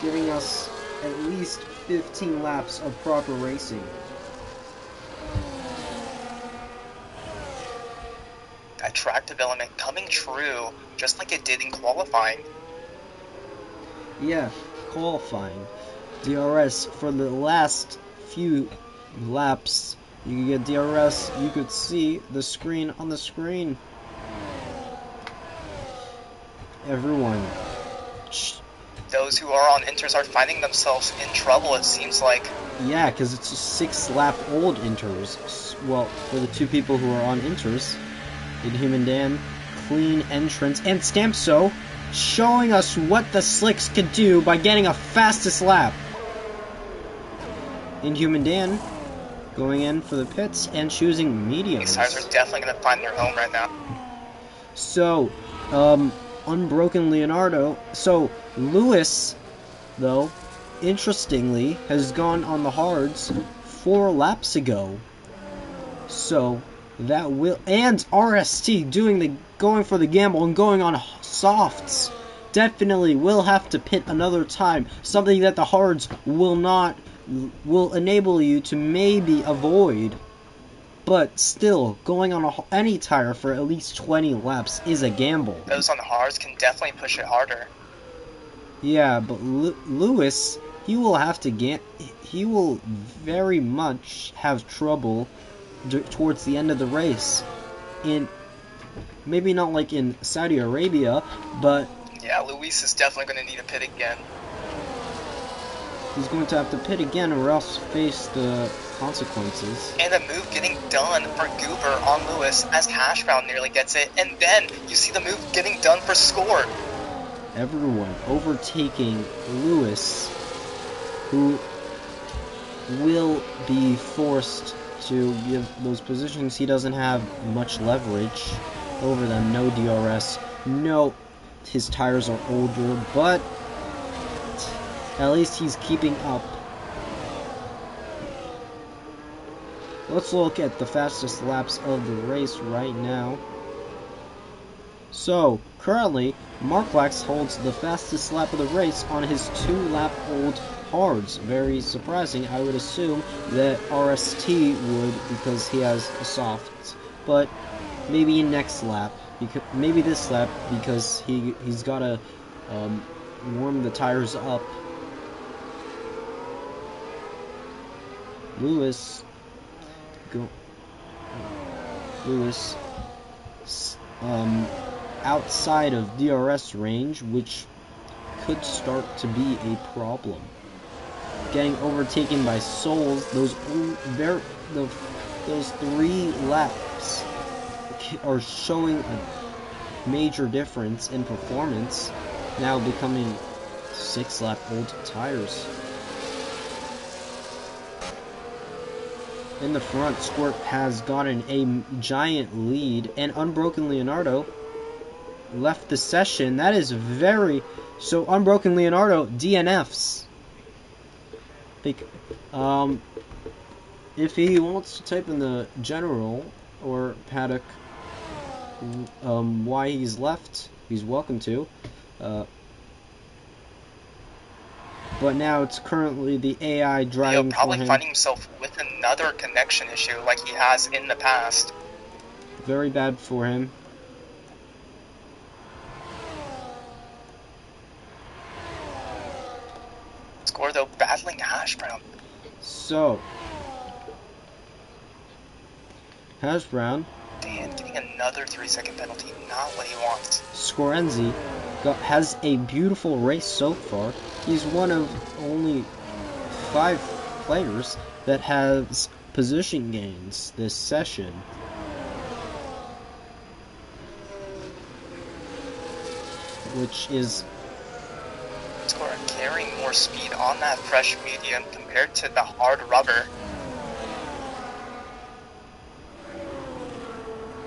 giving us at least 15 laps of proper racing. That track development coming true, just like it did in qualifying. Yeah, qualifying. DRS for the last few laps. You could get DRS, you could see the screen on the screen. Everyone. Those who are on inters are finding themselves in trouble, it seems like. Yeah, because it's a 6-lap-old inters. Well, for the two people who are on inters, Inhuman Dan, clean entrance, and Stampso showing us what the slicks could do by getting a fastest lap. Inhuman Dan going in for the pits and choosing mediums. These tires are definitely going to find their home right now. So, Unbroken Leonardo. So, Lewis, though, interestingly, has gone on the hards 4 laps ago. So, that will... And RST going for the gamble and going on softs. Definitely will have to pit another time. Something that the hards will enable you to maybe avoid, but still, going on any tire for at least 20 laps is a gamble. Those on the hards can definitely push it harder. Yeah, but Lewis, he will have to he will very much have trouble towards the end of the race. Maybe not like in Saudi Arabia, but... Yeah, Luis is definitely going to need a pit again. He's going to have to pit again or else face the consequences. And a move getting done for Goober on Lewis as Hash Brown nearly gets it. And then you see the move getting done for Score. Everyone overtaking Lewis, who will be forced to give those positions. He doesn't have much leverage over them. No DRS. No, his tires are older, but at least he's keeping up. Let's look at the fastest laps of the race right now. So, currently, Marklax holds the fastest lap of the race on his 2-lap-old hards. Very surprising. I would assume that RST would, because he has a soft. But maybe next lap, maybe this lap, because he's got to warm the tires up. Lewis, outside of DRS range, which could start to be a problem. Getting overtaken by Souls, those 3 laps are showing a major difference in performance, now becoming 6-lap-old tires. In the front, Squirt has gotten a giant lead, and Unbroken Leonardo left the session. That is very... So, Unbroken Leonardo DNFs. If he wants to type in the general or paddock why he's left, he's welcome to. But now it's currently the AI driving He'll probably for him. finding himself with another connection issue like he has in the past. Very bad for him. Score, though, battling Hash Brown. So, Hash Brown. Dan getting another 3-second penalty, not what he wants. Scorenzi has a beautiful race so far. He's one of only 5 players that has position gains this session. which is Score carrying more speed on that fresh medium compared to the hard rubber.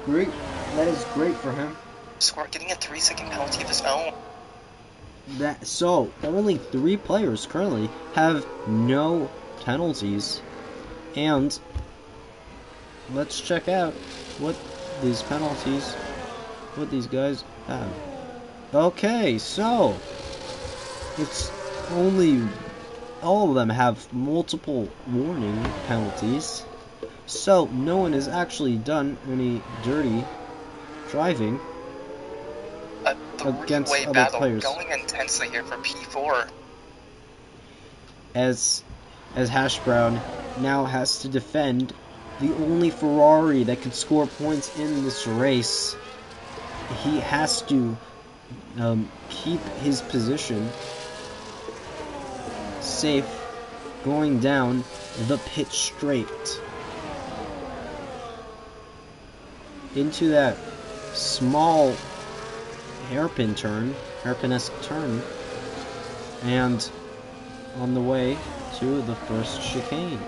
great. That is great for him. Score getting a 3-second penalty of his own. So only 3 players currently have no penalties, and let's check out what these guys have. Okay, so it's only all of them have multiple warning penalties, so no one has actually done any dirty driving against other battle players. Going intensely here for P4. As Hash Brown now has to defend the only Ferrari that can score points in this race. He has to keep his position safe going down the pit straight into that small hairpin-esque turn, and on the way to the first chicane.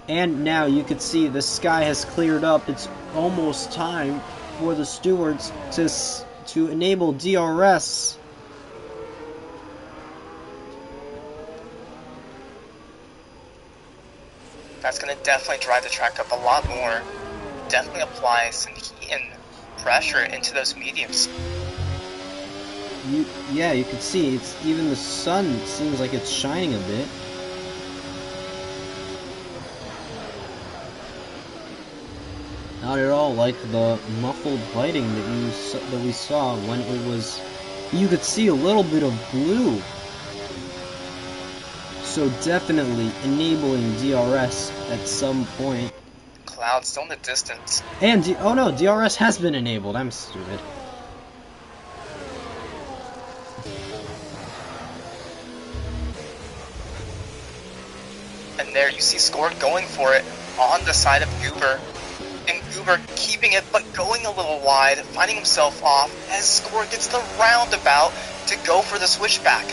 And now you can see the sky has cleared up. It's almost time for the stewards to enable DRS. That's going to definitely drive the track up a lot more. Definitely apply some heat and pressure into those mediums. You can see it's even the sun seems like it's shining a bit. Not at all like the muffled lighting that we saw when it was. You could see a little bit of blue. So definitely enabling DRS at some point. Clouds still in the distance. And oh no, DRS has been enabled. I'm stupid. And there you see Score going for it on the side of Goober. And Goober keeping it but going a little wide, finding himself off as Score gets the roundabout to go for the switchback.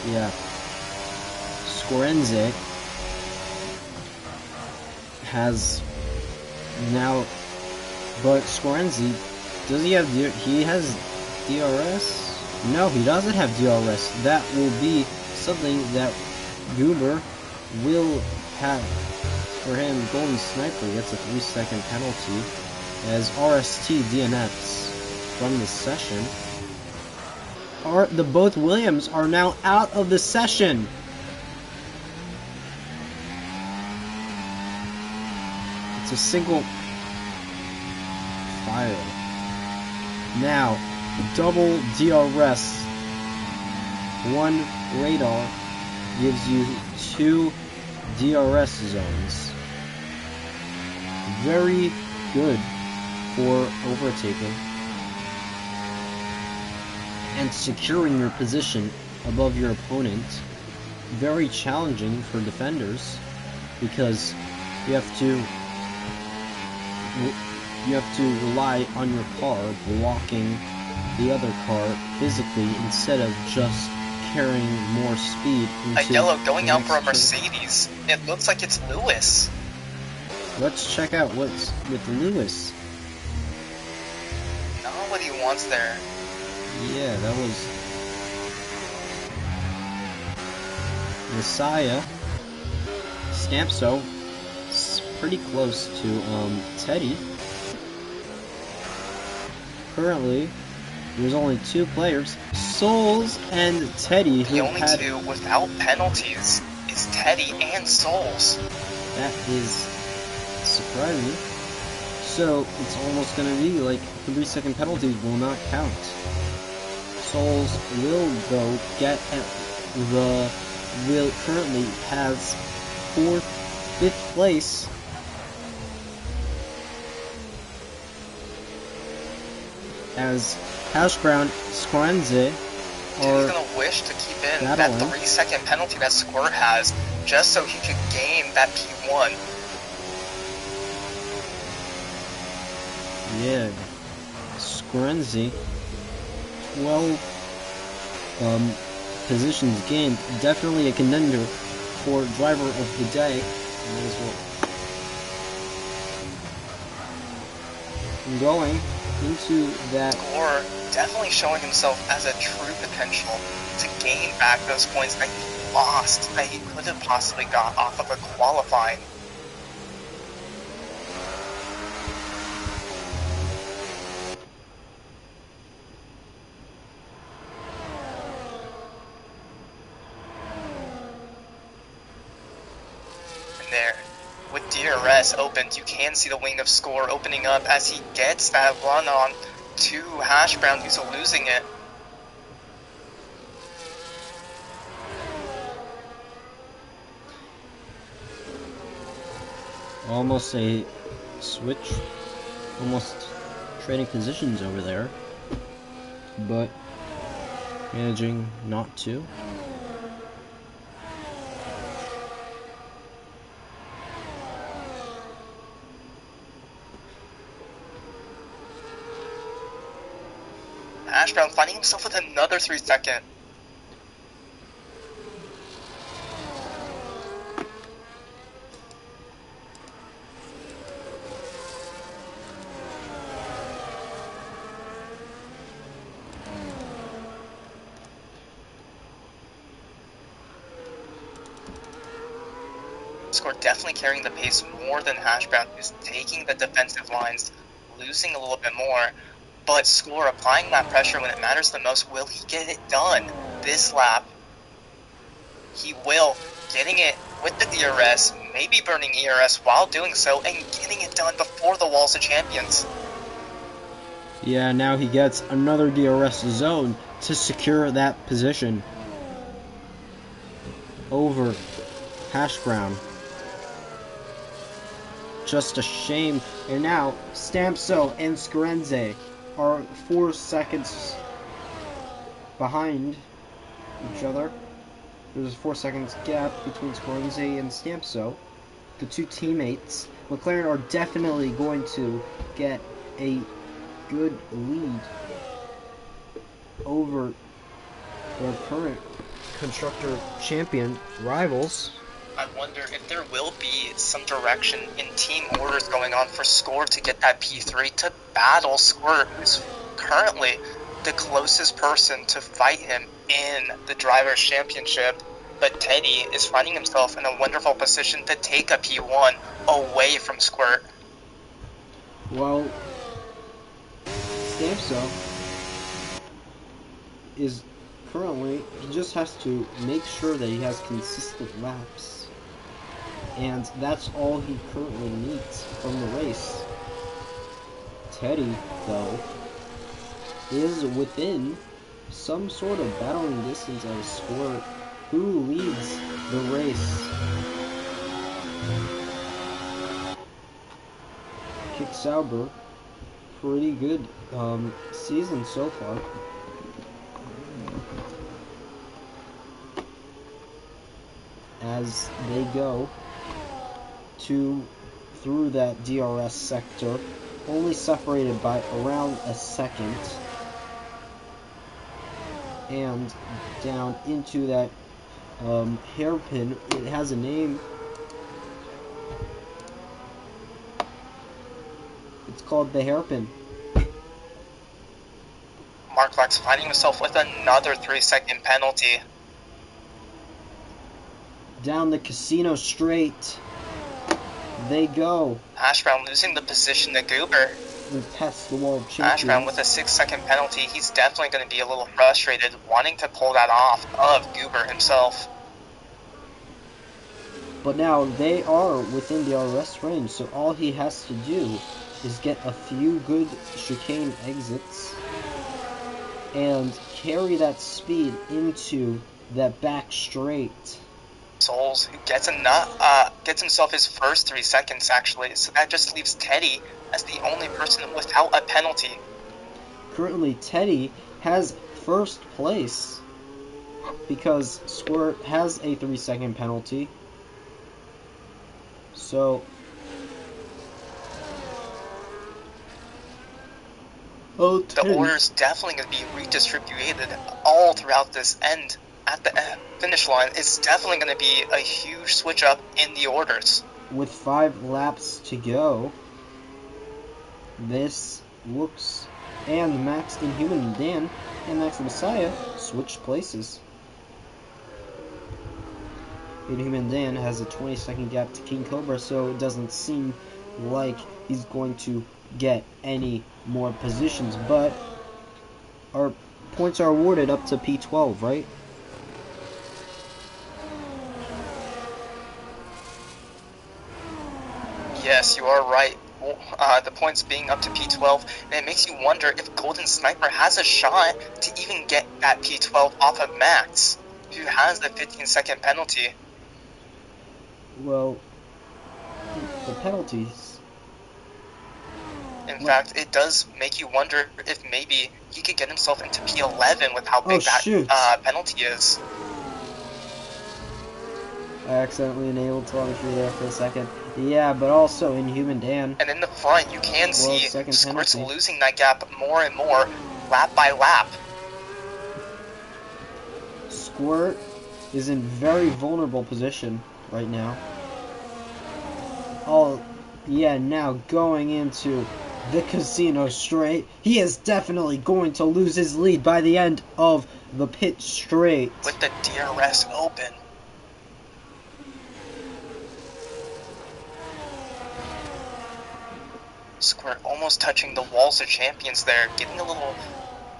Yeah. Scorenze has now, but Scorenze, does he have, he has DRS? No, he doesn't have DRS. That will be something that Goober will have for him. Golden Sniper gets a 3-second penalty as RST DNFs from the session. Both Williams are now out of the session. It's a single file. Now, double DRS. One radar gives you 2 DRS zones. Very good for overtaking and securing your position above your opponent. Very challenging for defenders because you have to rely on your car blocking the other car physically instead of just carrying more speed into a yellow going out for a Mercedes. It looks like it's Lewis. Let's check out what's with Lewis. Not what he wants there. Yeah, that was Messiah. Stampso, pretty close to Teddy. Currently, there's only 2 players, Souls and Teddy. The only 2 without penalties is Teddy and Souls. That is surprising. So it's almost going to be like 3-second penalties will not count. Souls will though get currently has 5th place. As Hash Brown, Scorenze are he's gonna wish to keep in battling. that 3-second penalty that Squirt has, just so he could gain that P1. Yeah. Squrenzi. 12 positions gained. Definitely a contender for driver of the day. Might as well. Going into that. Score definitely showing himself as a true potential to gain back those points that he lost, that he could have possibly got off of a qualifying. And there, with DRS opened, you can see the wing of Score opening up as he gets that run on to Hash Brown, who's losing it. Almost a switch, almost trading positions over there, but managing not to. Hash Brown finding himself with another 3-second. Score definitely carrying the pace more than Hash Brown, who's taking the defensive lines, losing a little bit more. But Score applying that pressure when it matters the most. Will he get it done this lap? He will, getting it with the DRS, maybe burning ERS while doing so, and getting it done before the Walls of Champions. Yeah, now he gets another DRS zone to secure that position over Hash Brown. Just a shame. And now Stampso and Squrenzi are 4 seconds behind each other. There's a 4 seconds gap between Squrenzi and Stampso, the two teammates. McLaren are definitely going to get a good lead over their current constructor champion rivals. I wonder if there will be some direction in team orders going on for Score to get that P3 to battle Squirt, who's currently the closest person to fight him in the Drivers' Championship. But Teddy is finding himself in a wonderful position to take a P1 away from Squirt. Well, Stampso is currently, he just has to make sure that he has consistent laps. And that's all he currently needs from the race. Teddy, though, is within some sort of battling distance of Squirt, who leads the race. Kick Sauber, pretty good season so far. As they go through that DRS sector, only separated by around a second, and down into that hairpin. It has a name. It's called the hairpin. Mark Lex finding himself with another 3-second penalty. Down the casino straight they go. Hash Brown losing the position to Goober. And test the wall of champions. Hash Brown with a 6-second penalty. He's definitely going to be a little frustrated, wanting to pull that off of Goober himself. But now they are within the DRS range, so all he has to do is get a few good chicane exits and carry that speed into that back straight. Souls, who gets himself his first 3 seconds actually, so that just leaves Teddy as the only person without a penalty. Currently, Teddy has first place because Squirt has a 3-second penalty. So Oh, The Teddy. order's definitely going to be redistributed all throughout this end. At the finish line, it's definitely going to be a huge switch up in the orders. With 5 laps to go, this looks, and Max Inhuman Dan and Max the Messiah switched places. Inhuman Dan has a 20-second gap to King Cobra, so it doesn't seem like he's going to get any more positions, but our points are awarded up to P12, right? Yes, you are right. The points being up to P12, and it makes you wonder if Golden Sniper has a shot to even get that P12 off of Max, who has the 15-second penalty. Well, the penalties. In fact, it does make you wonder if maybe he could get himself into P11 with how big that penalty is. I accidentally enabled telemetry there for a second. Yeah, but also Inhuman Dan. And in the front, you can see Squirt's penalty. losing that gap more and more, lap by lap. Squirt is in very vulnerable position right now. Oh, yeah, now going into the casino straight. He is definitely going to lose his lead by the end of the pit straight. With the DRS open. Squirt almost touching the walls of champions there, getting a little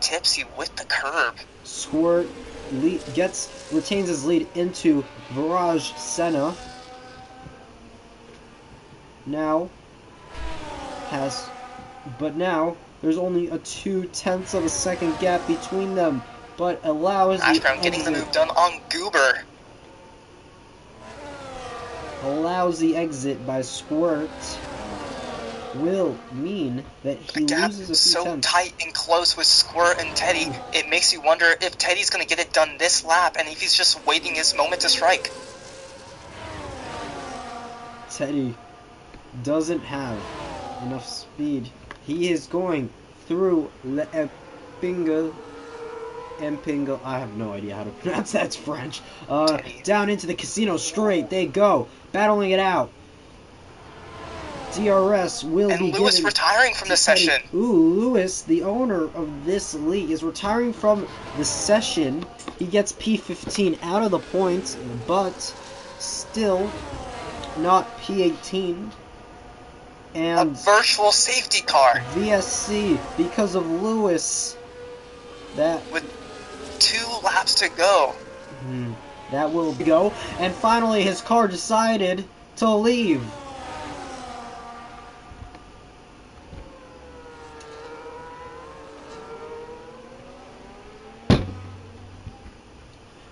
tipsy with the curb. Squirt retains his lead into Virage Senna. Now there's only a 0.2 of a second gap between them, but allows Hash Brown getting the move done on Goober. Allows the exit by Squirt. Will mean that he loses a few so tenths. Tight and close with Squirt and Teddy, it makes you wonder if Teddy's going to get it done this lap and if he's just waiting his moment to strike. Teddy doesn't have enough speed. He is going through Le Epingle. I have no idea how to pronounce that. It's French. Down into the casino straight. They go. Battling it out. DRS will be And Lewis retiring from the session. Ooh, Lewis, the owner of this league, is retiring from the session. He gets P15 out of the points, but still not P18. And a virtual safety car. VSC because of Lewis. That with 2 laps to go. That will go. And finally his car decided to leave.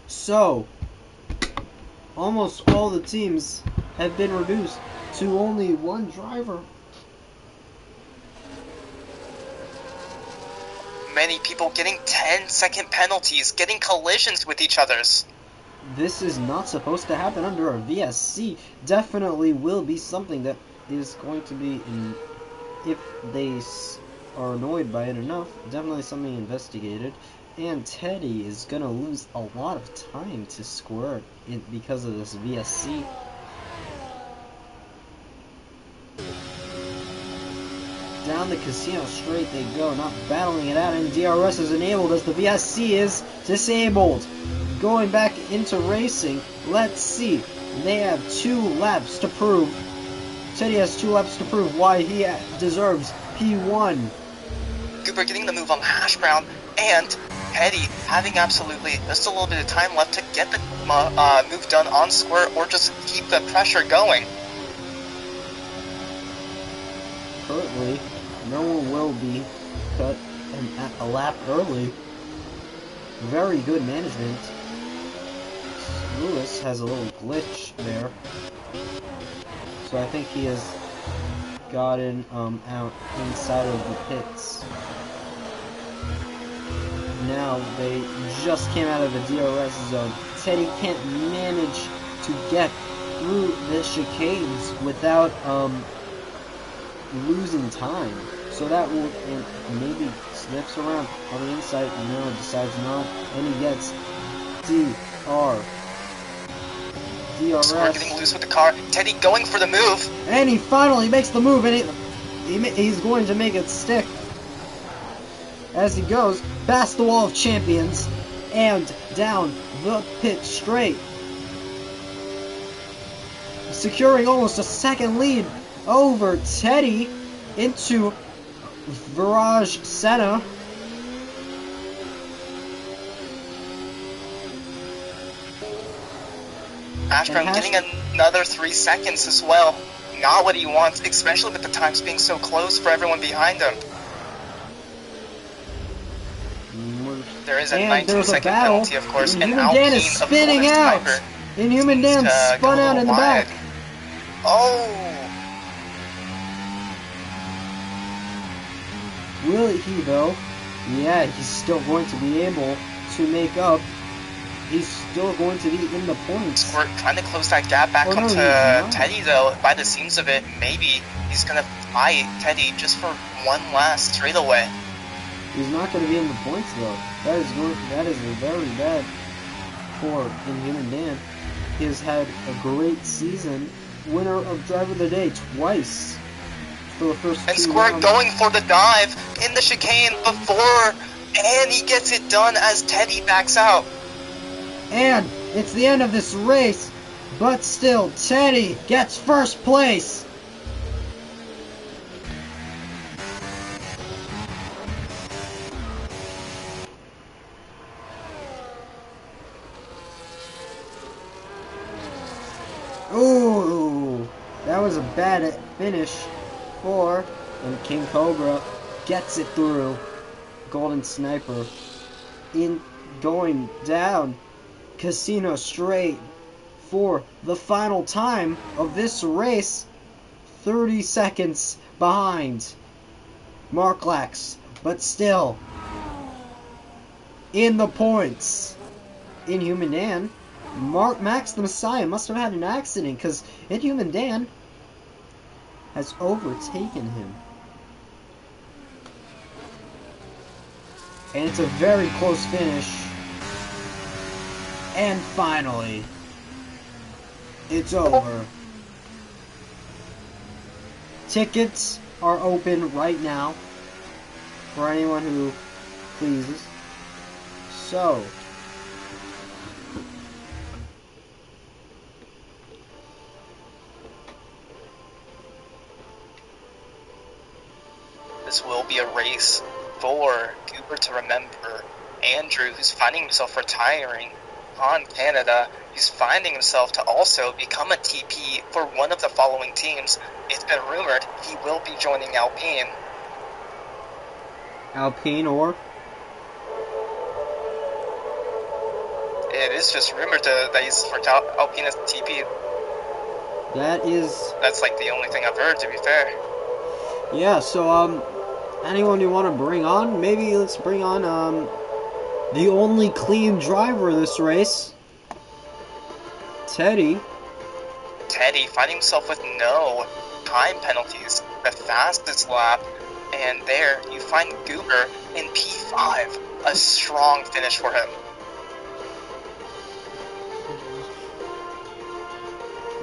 So, almost all the teams have been reduced to only 1 driver. Many people getting 10-second penalties, getting collisions with each other's. This is not supposed to happen under a VSC. Definitely will be something that is going to be, if they are annoyed by it enough, definitely something investigated. And Teddy is going to lose a lot of time to Squirt because of this VSC. Down the casino straight they go, not battling it out, and DRS is enabled as the VSC is disabled. Going back into racing, let's see. They have 2 laps to prove. Teddy has 2 laps to prove why he deserves P1. Goober getting the move on Hash Brown, and Teddy having absolutely just a little bit of time left to get the move done on Squirt or just keep the pressure going. Currently, no one will be cut a lap early. Very good management. Lewis has a little glitch there. So I think he has gotten out inside of the pits. Now they just came out of the DRS zone. Teddy can't manage to get through the chicanes without losing time. So that will, and maybe sniffs around on the inside. No, decides not. And he gets DRS. We're getting loose with the car. Teddy going for the move. And he finally makes the move, and he's going to make it stick. As he goes past the wall of champions and down the pit straight. Securing almost a second lead over Teddy into Virage Senna. Ashburn getting another 3 seconds as well. Not what he wants, especially with the times being so close for everyone behind him. There is a 19-second penalty, of course, and Inhuman Dan is spinning out. Inhuman Dan spun out in the back. Oh! Will he, though? Yeah, he's still going to be able to make up. He's still going to be in the points. We're trying to close that gap back onto Teddy, though. By the seams of it, maybe he's going to fight Teddy just for one last straightaway. He's not going to be in the points, though. That is very bad for Inhuman Dan. He has had a great season. Winner of Driver of the Day twice for the first and 2 Squirt rounds. Going for the dive in the chicane before, and he gets it done as Teddy backs out. And it's the end of this race, but still, Teddy gets first place. Ooh, that was a bad finish for, and King Cobra gets it through. Golden Sniper in going down Casino Straight for the final time of this race. 30 seconds behind Marklax, but still in the points. Inhuman Dan. Max the Messiah must have had an accident, because Inhuman Dan has overtaken him. And it's a very close finish. And finally, it's over. Tickets are open right now for anyone who pleases. So, this will be a race for Cooper to remember. Andrew, who's finding himself retiring on Canada, he's finding himself to also become a TP for one of the following teams. It's been rumored he will be joining Alpine. Alpine or? It is just rumored that he's for Alpine as a TP. That's like the only thing I've heard, to be fair. Yeah, so, anyone you want to bring on? Maybe let's bring on, the only clean driver of this race, Teddy. Teddy finding himself with no time penalties, the fastest lap, and there you find Goober in P5, a strong finish for him.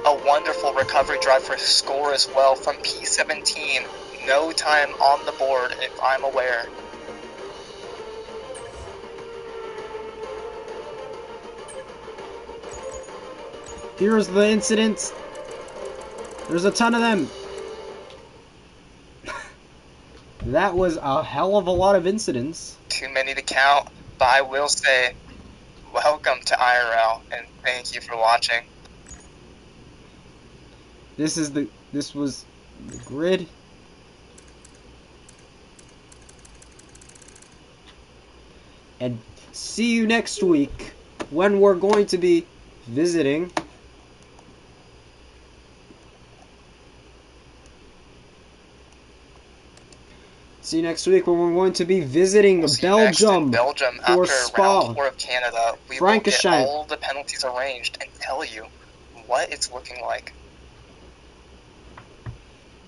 A wonderful recovery drive for his score as well from P17, no time on the board if I'm aware. Here's the incidents. There's a ton of them. That was a hell of a lot of incidents. Too many to count, but I will say, welcome to IRL, and thank you for watching. This was the grid. And see you next week when we're going to be visiting See you next week when we're going to be visiting Belgium for Spa. Round 4 of Canada. We will get all the penalties arranged and tell you what it's looking like.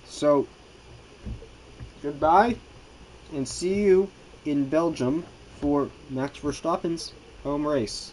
So, goodbye, and see you in Belgium for Max Verstappen's home race.